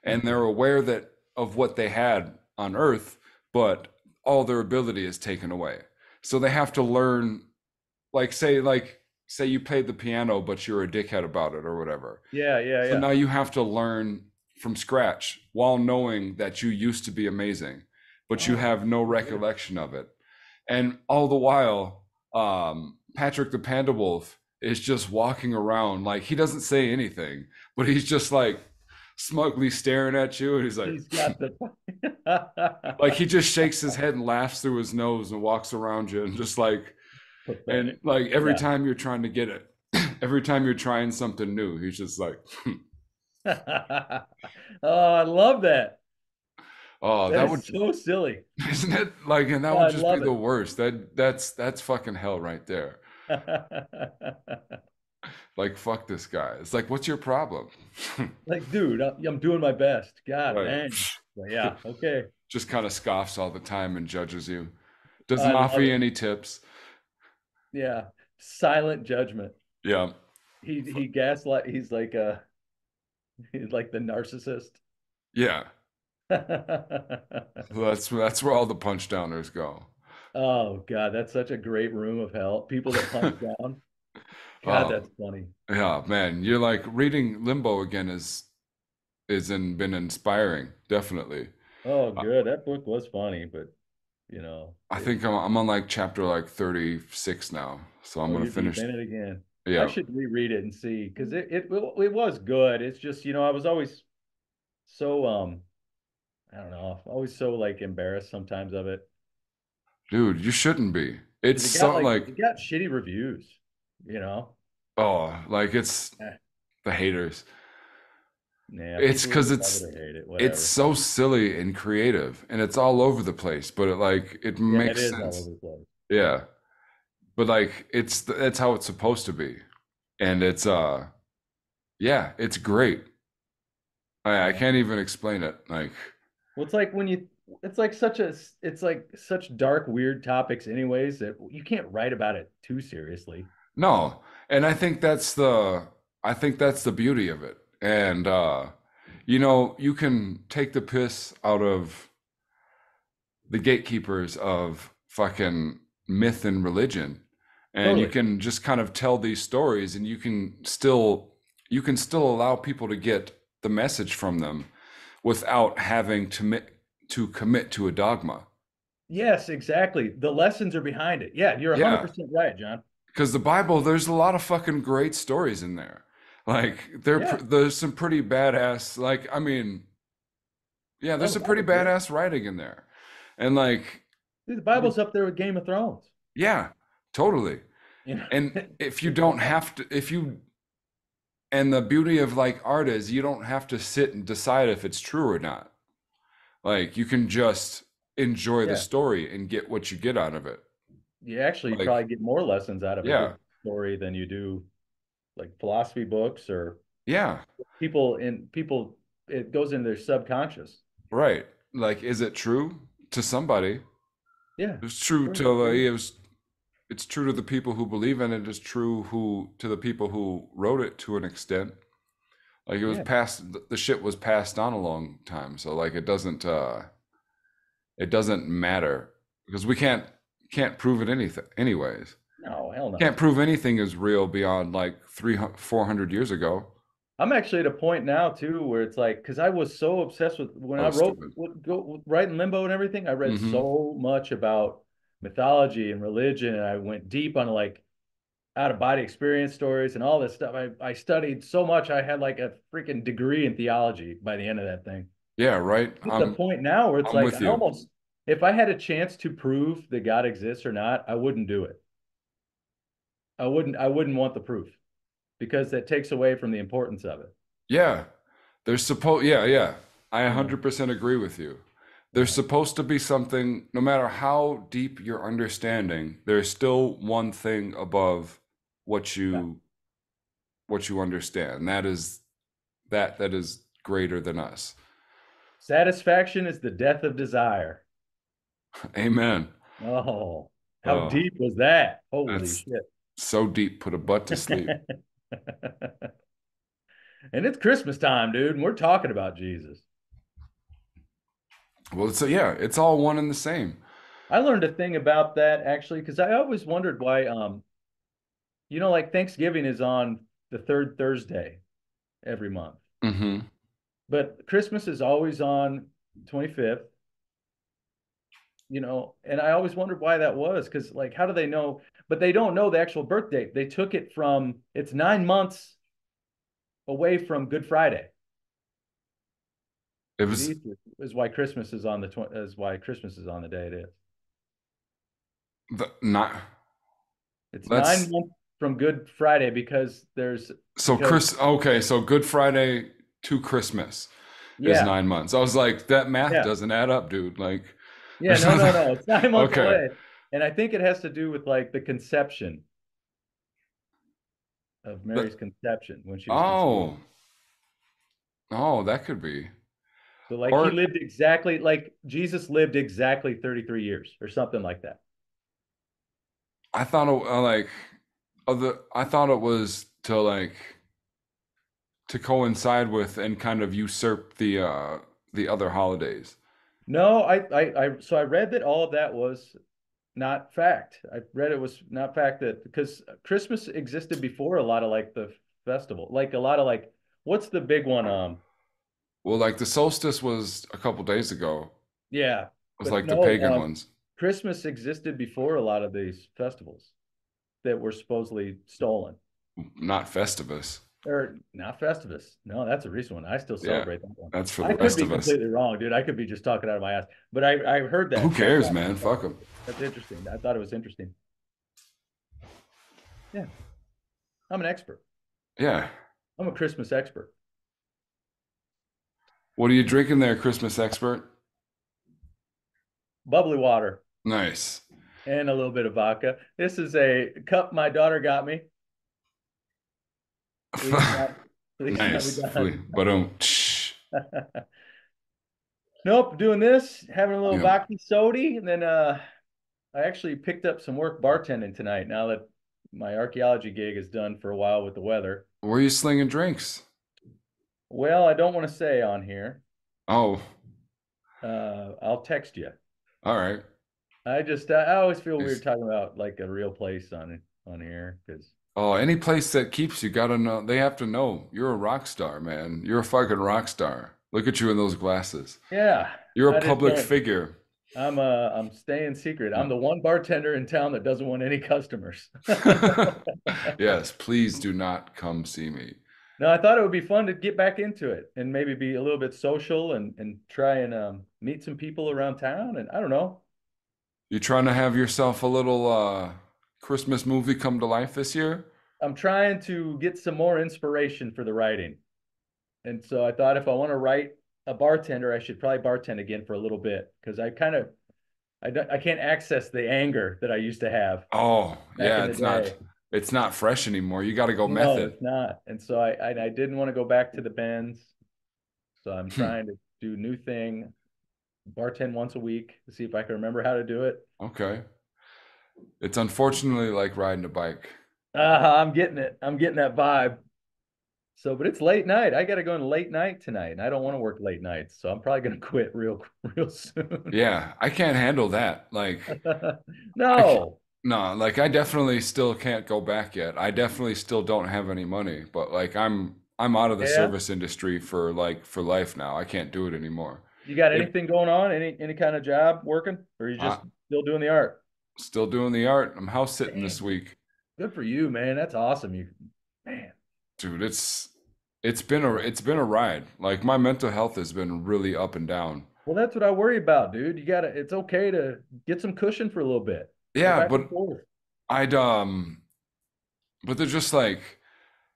And they're aware that of what they had on earth, but all their ability is taken away. So they have to learn, say you played the piano but you're a dickhead about it or whatever.
Yeah, yeah,
So
yeah.
now you have to learn from scratch while knowing that you used to be amazing, but you
Oh,
have no recollection of it. And all the while, Patrick the Panda Wolf is just walking around like he doesn't say anything, but he's just like smugly staring at you, and he's like,
he's got the
like he just shakes his head and laughs through his nose and walks around you, and just like, and
pathetic.
like every
Yeah.
time you're trying to get it, every time you're trying something new, he's just like,
Oh, I love that.
oh,
That
that
is
would
so silly.
isn't it like, and that
Oh,
would
I
just be
love
the
it.
worst. That's fucking hell right there. Like fuck this guy. It's like, what's your problem?
Like, dude, I'm doing my best. God
Right.
dang. But yeah, okay.
Just kind of scoffs all the time and judges you. Doesn't
I
offer
love
you
it.
any tips.
Yeah. Silent judgment.
Yeah.
He gaslight. He's like the narcissist.
Yeah. That's where all the punch downers go.
Oh God, that's such a great room of hell. People that punch down. God,
Oh,
that's funny.
yeah, man. You're like reading Limbo again been inspiring, definitely.
Oh,
Uh,
good. That book was funny, but you know,
I think I'm on like chapter like 36 now. So I'm
oh,
gonna
you're deep
finish.
in it again. I
Yeah.
should reread it and see because it was good. It's just, I was always so I don't know, always so like embarrassed sometimes of it
Dude, you shouldn't be. It's
because
so like,
it got shitty reviews, you know.
oh, like it's
Eh,
the haters.
yeah,
It's
people
because
either love it
it's
or hate it,
it's
whatever.
so silly and creative and it's all over the place, but it
Yeah, it
makes
is all
sense.
over the place.
Yeah. But like that's how it's supposed to be. And it's yeah, it's great. I
Yeah.
can't even explain it. Like,
Well, it's like it's like such dark, weird topics, anyways, that you can't write about it too seriously.
no. And I think that's the beauty of it. And you can take the piss out of the gatekeepers of fucking myth and religion, and you
Totally.
can just kind of tell these stories, and you can still allow people to get the message from them without having to commit to a dogma.
Yes, exactly. The lessons are behind it. Yeah, you're
Yeah,
100% right, John.
because the Bible, there's a lot of fucking great stories in there. Like
Yeah.
there's some pretty badass. Yeah,
Oh,
there's
the
some pretty
Bible's great.
badass writing in there, and like
The Bible's up there with Game of Thrones.
Yeah, totally.
You know?
And if you don't have to, if you, and the beauty of like art is you don't have to sit and decide if it's true or not. Like you can just enjoy the
Yeah.
story and get what you get out of it.
You
Like,
probably get more lessons out of a
yeah,
good story than you do like philosophy books or
yeah,
people it goes into their subconscious.
right. Like, is it true to somebody?
Yeah.
It's true
Sure,
to like,
sure.
it's true to the people who believe in it. It's true who to the people who wrote it to an extent. Like it was
Yeah.
passed, the shit was passed on a long time. So like it doesn't matter because we can't prove it anything anyways.
No, hell no.
Can't prove anything is real beyond like 300 400 years ago.
I'm actually at a point now too where it's like because I was so obsessed with when I
Oh,
wrote
stupid.
write in Limbo and everything, I read
Mm-hmm.
so much about mythology and religion, and I went deep on like out of body experience stories and all this stuff. I studied so much. I had like a freaking degree in theology by the end of that thing.
Yeah, right.
At the point now where it's
I'm
like
with
I
you.
almost if I had a chance to prove that God exists or not, I wouldn't do it. I wouldn't want the proof because that takes away from the importance of it.
Yeah. Yeah. I
You know.
100% agree with you. There's
Yeah.
supposed to be something, no matter how deep your understanding, there's still one thing above what
Yeah.
you understand. That is greater than us.
Satisfaction is the death of desire.
Amen.
Oh, how
Oh,
deep was that? Holy
that's
shit.
so deep, put a butt to sleep.
And it's Christmas time, dude, and we're talking about Jesus.
Well, yeah, it's all one and the same.
I learned a thing about that actually, because I always wondered why, like Thanksgiving is on the third Thursday every month,
Mm-hmm.
but Christmas is always on 25th, and I always wondered why that was, because like, how do they know? But they don't know the actual birth date. They took it from, it's 9 months away from Good Friday.
It
Because
was
Easter is why Christmas is on the day it is.
not
It's nine
that's
months from Good Friday
so
because
Chris. Okay, so Good Friday to Christmas is
yeah,
9 months. I was like, that math
yeah,
doesn't add up, dude. Like,
yeah,
there's
no, no,
nothing.
no. It's 9 months
Okay.
away. And I think it has to do with like the conception of
But,
Mary's conception when she was conceived.
oh, oh, that could be.
So like he
Or
lived exactly like Jesus lived exactly 33 years or something like that.
I thought it like I thought it was to like to coincide with and kind of usurp the other holidays.
No, so I read that all of that was not fact. I read it was not fact that because Christmas existed before a lot of like the festival, like a lot of like what's the big one?
Well, like the solstice was a couple days ago.
Yeah,
It was
but
like the
no,
pagan ones,
Christmas existed before a lot of these festivals that were supposedly stolen
not Festivus.
or not Festivus. No, that's a recent one. I still
Yeah,
celebrate that one.
that's for the
I could
rest
be
of us.
completely wrong, dude. I could be just talking out of my ass, but I heard
Who
that, so I
cares,
thought
man? Fuck them.
that's interesting. I thought it was interesting. Yeah, I'm an expert.
Yeah.
I'm a Christmas expert.
What are you drinking there, Christmas expert?
Bubbly water
Nice.
and a little bit of vodka. This is a cup my daughter got me. Please not be
Nice.
done.
But
Nope, doing this, having a little
yeah.
vodka sody, and then I actually picked up some work bartending tonight now that my archaeology gig is done for a while with the weather.
Where are you slinging drinks?
Well, I don't want to say on here.
Oh,
I'll text you.
all right.
I always feel weird
Nice.
talking about like a real place on here because
Oh, any place that keeps you gotta know. They have to know you're a rock star, man. You're a fucking rock star. Look at you in those glasses.
yeah,
You're a
I just
public
don't.
figure.
I'm staying secret. I'm the one bartender in town that doesn't want any customers.
Yes, please do not come see me.
No, I thought it would be fun to get back into it and maybe be a little bit social and try and meet some people around town. And I don't know.
You trying to have yourself a little Christmas movie come to life this year?
I'm trying to get some more inspiration for the writing. And so I thought if I want to write a bartender, I should probably bartend again for a little bit because I can't access the anger that I used to have
Oh,
back
yeah,
in the day.
it's not fresh anymore. You got to go
No,
method.
it's not. And so I didn't want to go back to the bends. So I'm
Hmm.
trying to do a new thing, bartend once a week to see if I can remember how to do it.
Okay. It's unfortunately like riding a bike.
I'm getting it. I'm getting that vibe. So, but it's late night. I got to go in late night tonight, and I don't want to work late nights. So I'm probably going to quit real soon.
Yeah, I can't handle that. Like I can't,
No.
no, like I definitely still can't go back yet. I definitely still don't have any money, but like I'm out of the
Yeah.
service industry for like for life now. I can't do it anymore.
You got
It
anything going on? Any kind of job working, or you
I
just still doing the art?
still doing the art. I'm house sitting this
Dang,
week.
good for you, man. That's awesome. You, man.
Dude, it's been a ride. Like my mental health has been really up and down.
Well, that's what I worry about, dude. You gotta. It's okay to get some cushion for a little bit. Go
Yeah,
back
but
and forth.
I'd but they're just like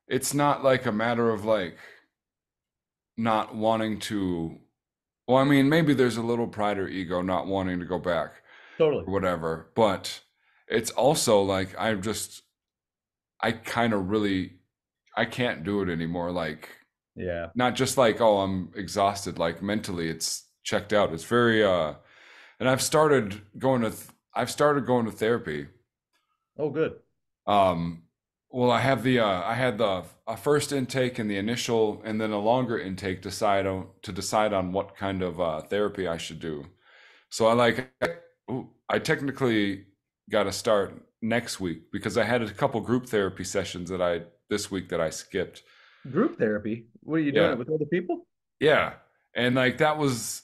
it's not like a matter of like not wanting to, well, I mean, maybe there's a little pride or ego not wanting to go back
Totally.
or whatever, but it's also like I kind of really I can't do it anymore. Like
Yeah.
not just like, oh, I'm exhausted, like mentally it's checked out. It's very and I've started going to therapy.
Oh, good.
Um, well, I had the a first intake and the initial, and then a longer intake to decide on what kind of therapy I should do. So I technically got to start next week because I had a couple group therapy sessions that I this week that I skipped.
Group therapy. What are you doing
Yeah,
it with other people?
yeah, and like that was,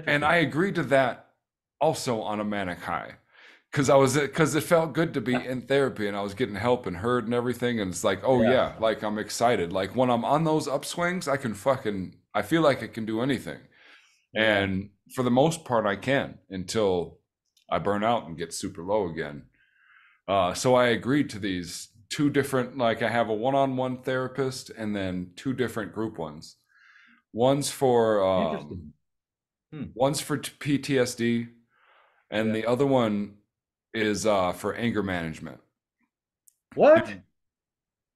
and
Interesting.
I agreed to that also on a manic high. Because it felt good to be in therapy and I was getting help and heard and everything, and it's like, oh
Yeah.
yeah, like I'm excited, like when I'm on those upswings I feel like I can do anything,
Yeah.
and for the most part I can until I burn out and get super low again. So I agreed to these two different, like I have a one-on-one therapist and then two different group ones. one's for um
Interesting. Hmm.
one's for PTSD, and
Yeah.
the other one is for anger management.
What?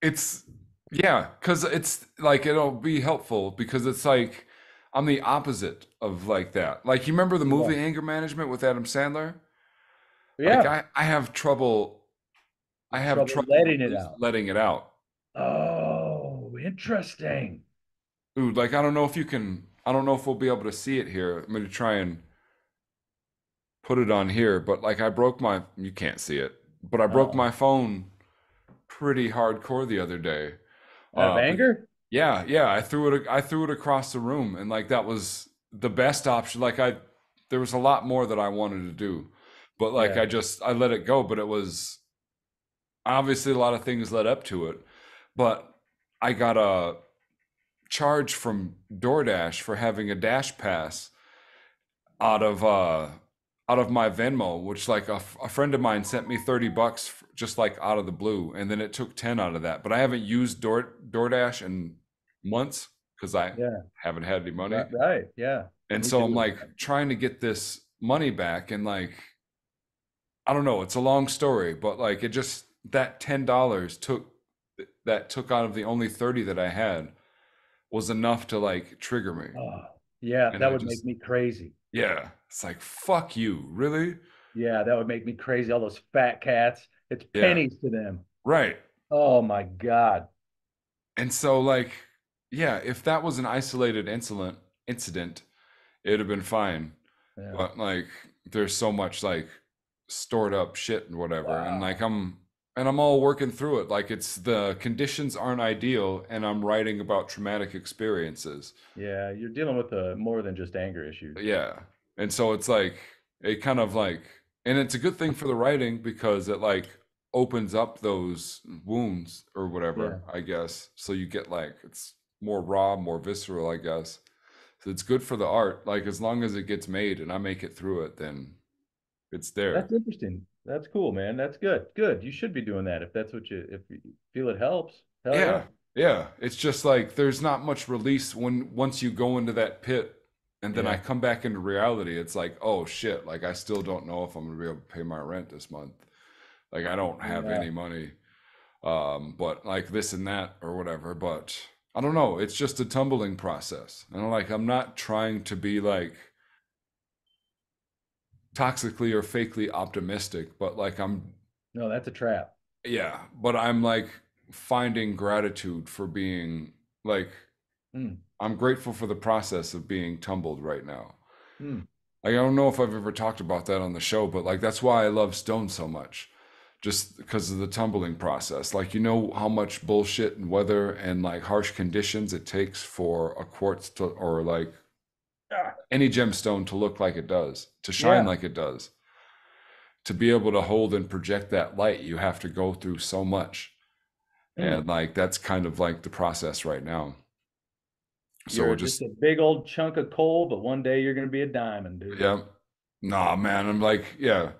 It's yeah, because it's like it'll be helpful because it's like I'm the opposite of like that. Like you remember the
Yeah.
movie Anger Management with Adam Sandler? Like
Yeah.
I have trouble
Trouble letting it
just
out.
letting it out.
Oh, interesting.
Dude, like I don't know if we'll be able to see it here. I'm gonna try and put it on here, but like I broke my you can't see it, but I broke
Uh-oh.
my phone pretty hardcore the other day.
Out of
Uh, be-
anger?
yeah, yeah, I threw it across the room, and like that was the best option. There was a lot more that I wanted to do, but like
Yeah.
I let it go. But it was obviously a lot of things led up to it. But I got a charge from DoorDash for having a Dash Pass out of uh out of my Venmo, which like a friend of mine sent me $30 just like out of the blue, and then it took 10 out of that. But I haven't used DoorDash in months because I
Yeah.
haven't had any money.
Right. Yeah.
And
Me
so I'm
too.
like trying to get this money back, and like I don't know, it's a long story, but like it just that $10 took out of the only 30 that I had was enough to like trigger me.
Oh, yeah,
And
that
I
would make
just
me crazy.
yeah, it's like fuck you, really?
Yeah, that would make me crazy. All those fat cats. It's
Yeah,
pennies to them.
right.
Oh my God.
And so like yeah, if that was an isolated incident, it'd have been fine.
Yeah.
But like there's so much like stored up shit and whatever, and like
Wow.
I'm all working through it. Like it's the conditions aren't ideal, and I'm writing about traumatic experiences.
Yeah, you're dealing with more than just anger issues.
Yeah. And so it's like it kind of like, and it's a good thing for the writing because it like opens up those wounds or
Yeah.
whatever, I guess. So you get like it's more raw, more visceral, I guess. So it's good for the art. Like as long as it gets made and I make it through it, then It's there.
That's interesting. That's cool, man. That's good. Good. You should be doing that if you feel it helps. Hell yeah.
Yeah. Yeah. It's just like there's not much release when once you go into that pit and then I
Yeah.
come back into reality, it's like, oh shit, like I still don't know if I'm gonna be able to pay my rent this month. Like I don't have
Yeah.
any money. But like this and that or whatever. But I don't know. It's just a tumbling process. And like I'm not trying to be like toxically or fakely optimistic, but like I'm
No, that's a trap.
yeah, but I'm like finding gratitude for being like
Mm.
I'm grateful for the process of being tumbled right now.
Mm.
Like I don't know if I've ever talked about that on the show, but like that's why I love Stone so much. Just because of the tumbling process. Like you know how much bullshit and weather and like harsh conditions it takes for a quartz to or like
Ah,
any gemstone to look like it does, to shine
yeah.
like it does. To be able to hold and project that light, you have to go through so much.
Mm.
And like that's kind of like the process right now. So
You're
we're
just
just
a big old chunk of coal, but one day you're gonna be a diamond, dude.
yeah. Nah, man, I'm like, yeah,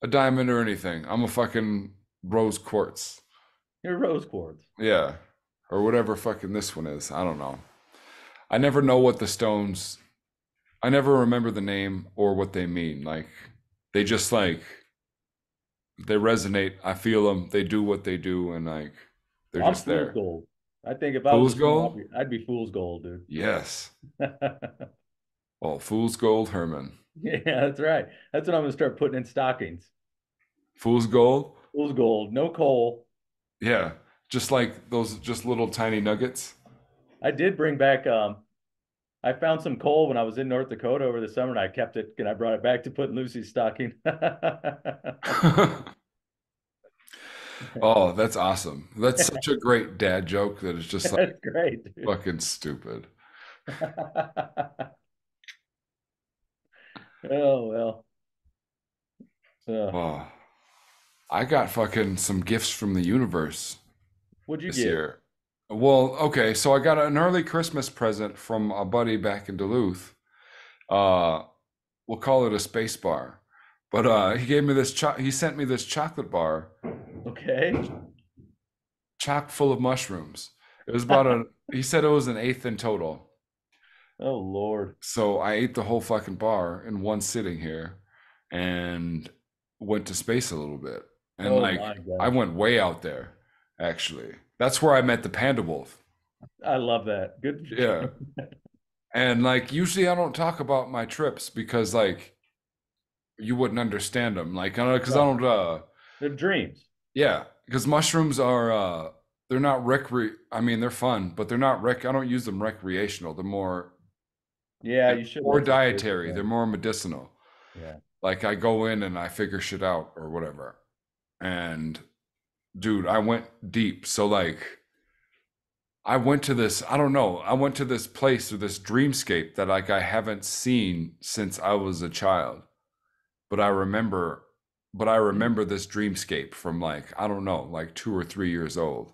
a diamond or anything. I'm a fucking rose quartz.
You're rose quartz.
Yeah. Or whatever fucking this one is. I don't know. I never know what the stones, I never remember the name or what they mean. Like, they just like, they resonate. I feel them. They do what they do. And like, they're
I'm
just
fool's
there.
gold. I think if I was
Fool's
a stone,
gold?
I'd be fool's gold, dude.
Yes. Oh, fool's gold, Herman.
Yeah, that's right. That's what I'm gonna start putting in stockings.
Fool's gold?
Fool's gold, no coal.
Yeah. Just like those, just little tiny nuggets.
I did bring back I found some coal when I was in North Dakota over the summer and I kept it and I brought it back to put in Lucy's stocking.
Oh, that's awesome. That's such a great dad joke that is just like
That's great, dude.
fucking stupid.
Oh well.
Oh, I got fucking some gifts from the universe
What'd you
this
get?
year. Well, okay, so I got an early Christmas present from a buddy back in Duluth. Uh, we'll call it a space bar. But he gave me this he sent me this chocolate bar,
Okay.
chock full of mushrooms. It was about a he said it was an eighth in total.
Oh Lord.
So I ate the whole fucking bar in one sitting here and went to space a little bit. And
Oh
like
my
I
gosh.
went way out there, actually. That's where I met the Pandawolf.
I love that. Good.
Yeah. And like usually I don't talk about my trips because like you wouldn't understand them. Like I don't because I
No,
don't
they're dreams.
yeah, because mushrooms are they're not I mean they're fun, but they're not I don't use them recreational. They're more
Yeah, you should
more
let some space
dietary. They're
in.
more medicinal.
Yeah.
Like I go in and I figure shit out or whatever. And dude, I went deep. So like I went to this, I don't know, I went to this place or this dreamscape that like I haven't seen since I was a child. But I remember but I
Hmm.
remember this dreamscape from like, I don't know, like 2 or 3 years old.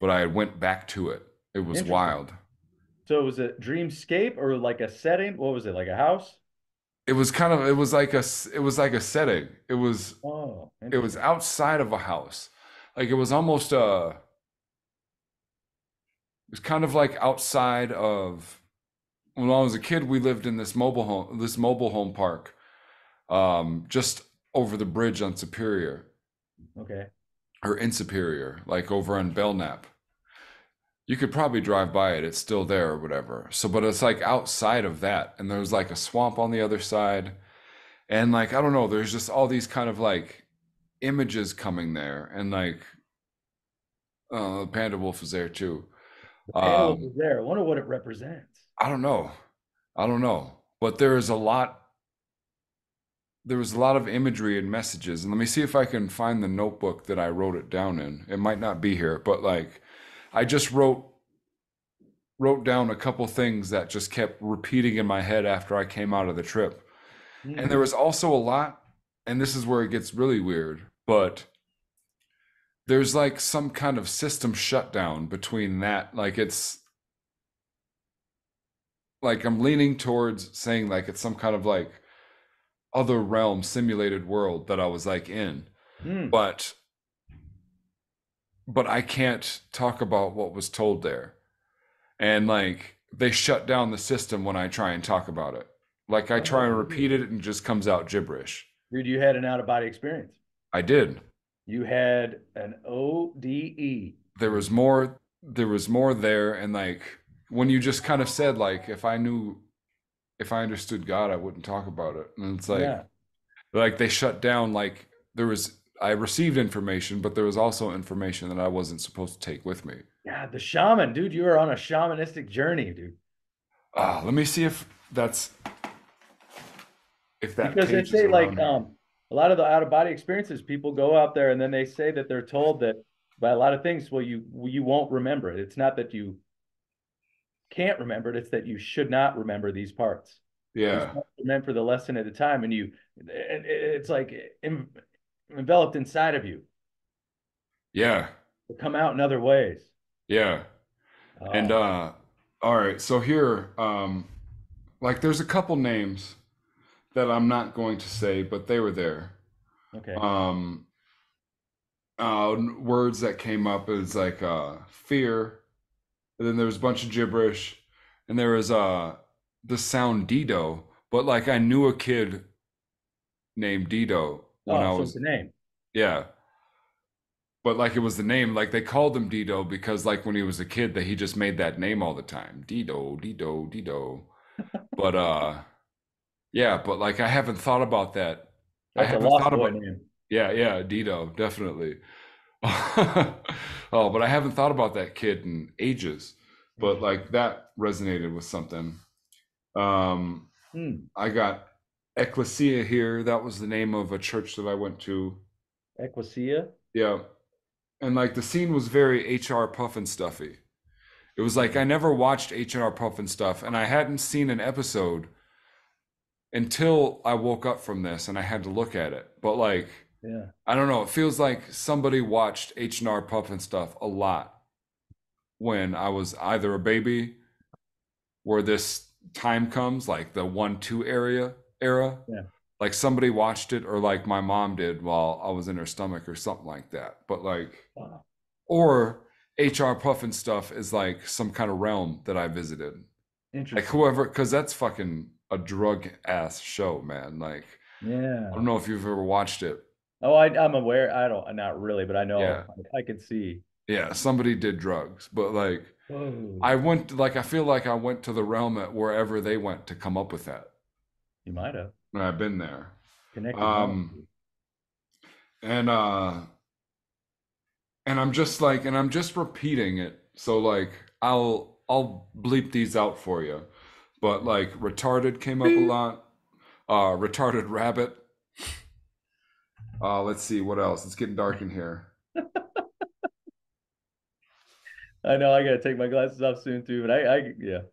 But I went back to it. It was
Interesting.
wild.
So was it dreamscape or like a setting? What was it? Like a house?
It was kind of it was like a setting.
Oh,
It was
interesting.
outside of a house. Like it was almost it was kind of like outside of when I was a kid, we lived in this mobile home park, just over the bridge on Superior
Okay.
or in Superior, like over on Belknap. You could probably drive by it; it's still there or whatever. So, but it's like outside of that, and there's like a swamp on the other side, and like I don't know, there's just all these kind of like images coming there, and like Panda Wolf is there too.
The panel
Um,
was there. I wonder what it represents.
I don't know. I don't know. But there was a lot of imagery and messages. And let me see if I can find the notebook that I wrote it down in. It might not be here, but like I just wrote down a couple things that just kept repeating in my head after I came out of the trip. And
Hmm.
there was also a lot, and this is where it gets really weird, but there's like some kind of system shutdown between that. Like it's like I'm leaning towards saying like it's some kind of like other realm simulated world that I was like in,
Hmm.
but I can't talk about what was told there. And like they shut down the system when I try and talk about it. Like I try
Oh,
and repeat
really?
it and it just comes out gibberish.
Dude, you had an out of body experience.
I did.
You had an ODE.
There was more there, and like when you just kind of said like if I understood God, I wouldn't talk about it. And it's
Yeah.
like they shut down like there was I received information, but there was also information that I wasn't supposed to take with me.
Yeah, the shaman, dude, you were on a shamanistic journey, dude.
Let me see if that
Because they
page is
say like
around here.
a lot of the out of body experiences, people go out there and then they say that they're told that by a lot of things, well, you won't remember it. It's not that you can't remember it, it's that you should not remember these parts. These
Yeah,
parts are meant for the lesson at a time, and it's like enveloped inside of you.
yeah,
To come out in other ways.
yeah. And
Oh,
all right, so here, like there's a couple names that I'm not going to say, but they were there.
okay.
Um, Words that came up is like fear, and then there was a bunch of gibberish, and there was the sound Dido, but like I knew a kid named Dido when I
Oh, so it's
was
a name.
yeah, but like it was the name, like they called him Dido because like when he was a kid that he just made that name all the time, Dido, Dido, Dido. But yeah, but like I haven't thought about that. I
That's a
haven't
lost
thought
boy
about
name.
yeah, yeah, Dido, definitely. Oh, but I haven't thought about that kid in ages. But
Interesting.
like that resonated with something. Um,
Hmm.
I got Ecclesia here. That was the name of a church that I went to.
Equisia.
Yeah. And like the scene was very HR Puffin stuffy. It was like
Okay.
I never watched HR Puffin stuff, and I hadn't seen an episode until I woke up from this and I had to look at it. But like
Yeah.
I don't know, it feels like somebody watched H&R Puffin stuff a lot when I was either a baby where this time comes, like the 1-2 era,
Yeah.
like somebody watched it or like my mom did while I was in her stomach or something like that. But like
Wow.
or HR Puffin stuff is like some kind of realm that I visited. Like
Interesting.
whoever, because that's fucking a drug ass show, man. Like I
Yeah.
don't know if you've ever watched it.
Oh, I'm aware. I don't, not really, but I
Yeah.
know. I can see.
Yeah, somebody did drugs, but like
Oh,
I went like I feel like I went to the realm at wherever they went to come up with that.
you might have
And I've been there.
connected realms.
Um and uh and I'm just repeating it. So like I'll bleep these out for you. But like retarded came up a lot. Retarded rabbit. Let's see what else. It's getting dark in here.
I know I gotta take my glasses off soon too, but yeah,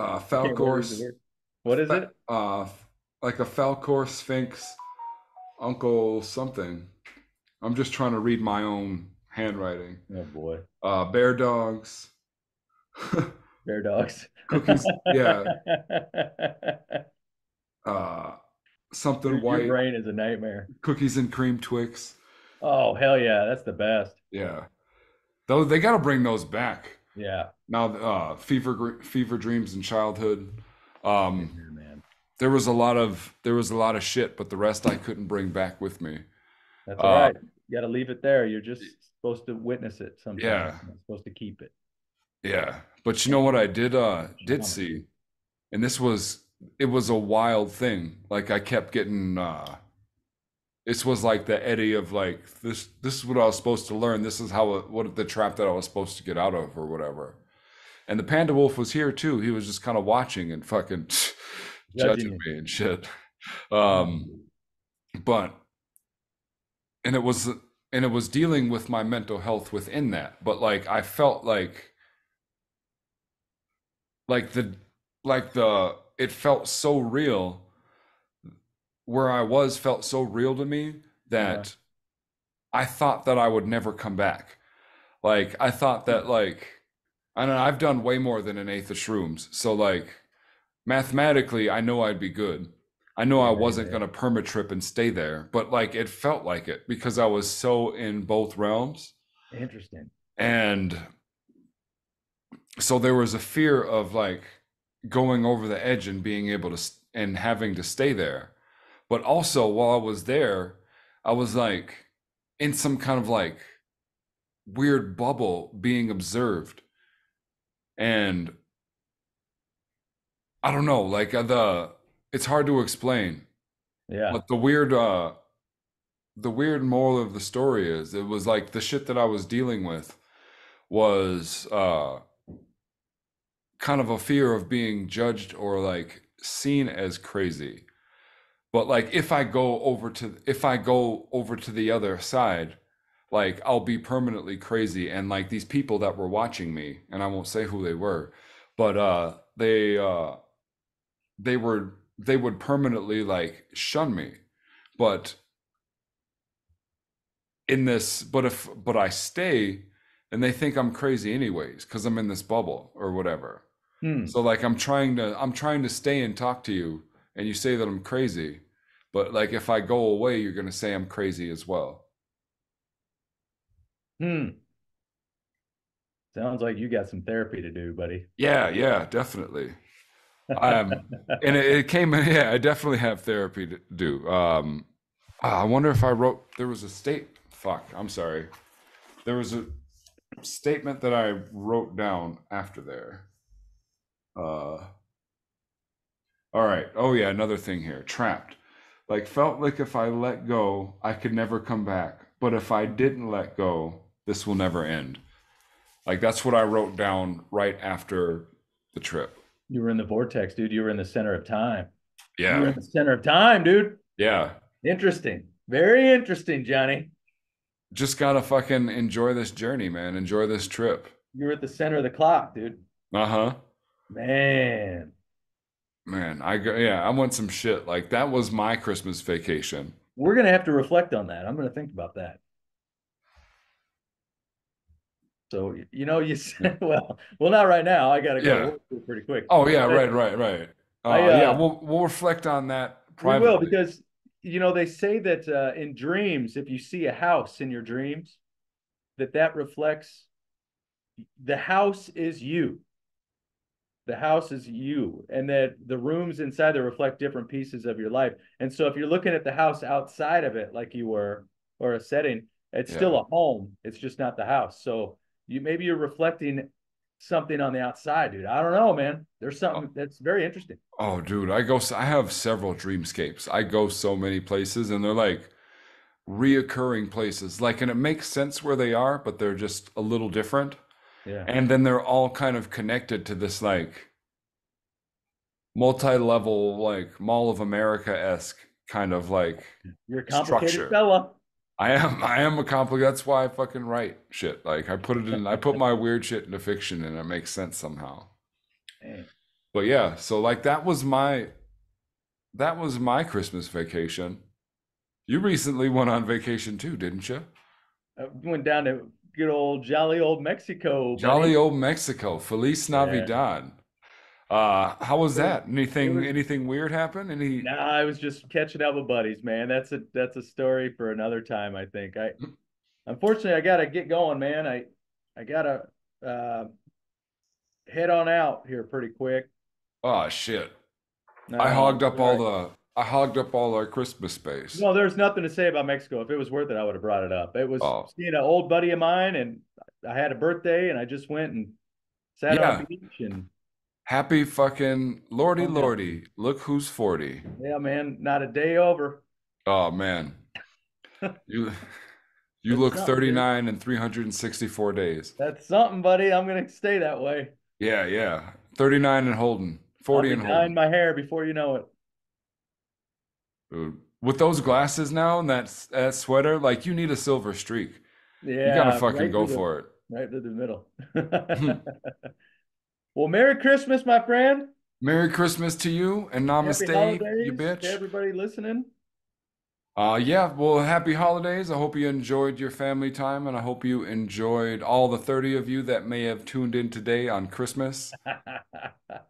I can't wait to read the
Falcor,
word. What is it?
like a Falcor Sphinx, Uncle something. I'm just trying to read my own handwriting.
Oh boy,
Bear dogs,
bear dogs.
cookies, yeah, uh, something
Your
white,
brain is a nightmare.
cookies and cream Twix.
Oh hell yeah, that's the best.
Yeah, though they got to bring those back
Yeah,
now. Fever dreams in childhood.
yeah,
Um,
man.
there was a lot of shit, but the rest I couldn't bring back with me.
That's all
Uh,
right. You got to leave it there. You're just supposed to witness it sometimes.
yeah,
You're not supposed to keep it.
yeah. But you know
That's
what
the
I did
shaman.
see, and it was a wild thing. Like I kept getting this was like the Eddie of like this is what I was supposed to learn. This is what the trap that I was supposed to get out of or whatever. And the Pandawolf was here too. He was just kind of watching and fucking
Judging
judging
you.
me and shit.
Yeah.
Um, but and it was dealing with my mental health within that. But like I felt like the it felt so real where I was felt so real to me
Uh-huh.
that I thought that I would never come back. Like I thought that like I don't know, I've done way more than an eighth of shrooms. So like mathematically I know I'd be good. I know I wasn't
Yeah.
gonna perma trip and stay there, but like it felt like it because I was so in both realms.
Interesting.
And so there was a fear of like going over the edge and being able to and having to stay there. But also while I was there, I was like in some kind of like weird bubble being observed. And I don't know, like the it's hard to explain.
Yeah.
But the weird moral of the story is it was like the shit that I was dealing with was kind of a fear of being judged or like seen as crazy. But like if I go over to the other side, like I'll be permanently crazy. And like these people that were watching me, and I won't say who they were, but they would permanently like shun me. But but I stay and they think I'm crazy anyways, because I'm in this bubble or whatever.
Hmm.
So like I'm trying to stay and talk to you, and you say that I'm crazy, but like if I go away, you're gonna say I'm crazy as well.
Hmm. Sounds like you got some therapy to do, buddy.
Yeah, yeah, definitely. And it came. Yeah, I definitely have therapy to do. I wonder if I wrote. There was a state. Fuck, I'm sorry. There was a statement that I wrote down after there. Uh, all right. Oh yeah, another thing here. Trapped. Like felt like if I let go, I could never come back. But if I didn't let go, this will never end. Like that's what I wrote down right after the trip.
You were in the vortex, dude. You were in the center of time. You were
Yeah.
in the center of time, dude.
Yeah.
Interesting. Very interesting, Johnny.
Just gotta fucking enjoy this journey, man. Enjoy this trip.
You were at the center of the clock, dude.
Uh-huh.
Man.
Man, I want some shit. Like that was my Christmas vacation.
We're gonna have to reflect on that. I'm gonna think about that. So you
Yeah.
said, well, not right now. I gotta go to
Yeah.
work pretty quick.
Oh yeah,
But
right.
I
Yeah, we'll reflect on that
we will
privately.
because they say that in dreams, if you see a house in your dreams, that reflects the house is you. The house is you, and that the rooms inside there reflect different pieces of your life. And so if you're looking at the house outside of it, like you were, or a setting, it's still
Yeah.
a home. It's just not the house. So maybe you're reflecting something on the outside, dude. I don't know, man. There's
Oh,
something that's very interesting.
oh, dude, I have several dreamscapes. I go so many places and they're like reoccurring places. Like, and it makes sense where they are, but they're just a little different.
Yeah.
And then they're all kind of connected to this like multi-level, like Mall of America-esque kind of like
You're a complicated
structure.
fella.
I am a complicated. That's why I fucking write shit. Like I put my weird shit into fiction and it makes sense somehow.
Man.
But yeah, so like that was my Christmas vacation. You recently went on vacation too, didn't you?
I went down to good old jolly old Mexico,
Jolly
buddy.
old Mexico. Feliz
Yeah.
Navidad. How was
It was
that?
it was
Anything weird happen? Any
Nah, I was just catching up with buddies, man. That's a story for another time, I think. Unfortunately I gotta get going, man. I gotta uh head on out here pretty quick.
Oh shit.
All right.
I hogged up all our Christmas space.
No, there's nothing to say about Mexico. If it was worth it, I would have brought it up. It was
Oh,
seeing an old buddy of mine, and I had a birthday, and I just went and sat on a
yeah.
beach, and
Happy fucking Lordy
hung out.
Lordy. Look who's 40.
Yeah, man, not a day over.
Oh man. You you
It's
look
something, dude.
39 and 364 days.
That's something, buddy. I'm gonna stay that way.
Yeah, yeah. 39 and holding.
I'll
40
be
and
dyeing
holding.
my hair before you know it.
Dude. With those glasses now and that sweater, like you need a silver streak. You gotta
Yeah,
fucking go for it.
right through the middle. Well, Merry Christmas, my friend.
Merry Christmas to you and
Happy
namaste, you
holidays to
bitch.
everybody listening.
Yeah, well, happy holidays. I hope you enjoyed your family time and I hope you enjoyed all the 30 of you that may have tuned in today on Christmas.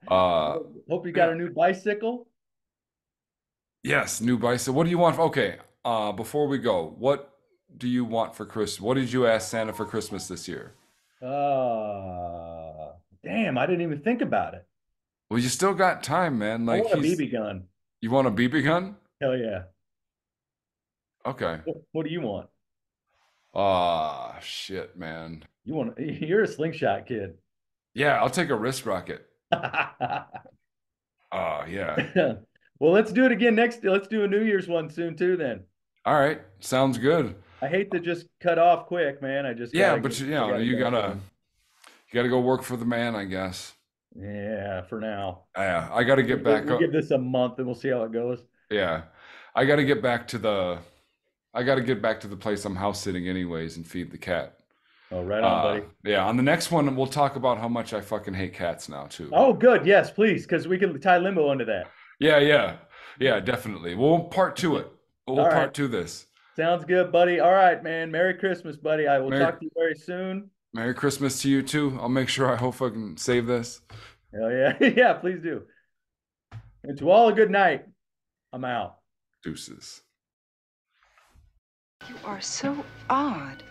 Uh,
Hope you got
yeah.
a new bicycle.
Yes, new bison. What do you want? Okay, before we go, what do you want for Christmas? What did you ask Santa for Christmas this year?
Damn, I didn't even think about it.
Well, you still got time, man.
I
Like
want a BB gun.
you want a BB gun?
Hell yeah.
Okay.
What do you want?
Ah, shit, man.
You're a slingshot kid.
Yeah, I'll take a wrist rocket. Yeah.
Well, let's do it again let's do a New Year's one soon too then.
All right, sounds good.
I hate to just cut off quick, man. I just
Yeah,
gotta
but
get,
you
I
know,
gotta
you
go
gotta
soon.
you gotta go work for the man, I guess.
Yeah, for now.
Yeah, I gotta get back
We'll
up.
give this a month and we'll see how it goes.
Yeah, I gotta get back to the I gotta get back to the place I'm house sitting anyways and feed the cat.
Oh, right on, buddy.
Yeah, on the next one we'll talk about how much I fucking hate cats now too.
Oh, good. Yes, please, because we can tie limbo into that.
Yeah, definitely. We'll part to it. We'll
All right.
part to this.
Sounds good, buddy. All right, man. Merry Christmas, buddy. I will
Merry-
talk to you very soon.
Merry Christmas to you too. I'll make sure I hope I can save this.
Hell yeah. Yeah, please do. And to all a good night. I'm out.
Deuces.
You are so odd.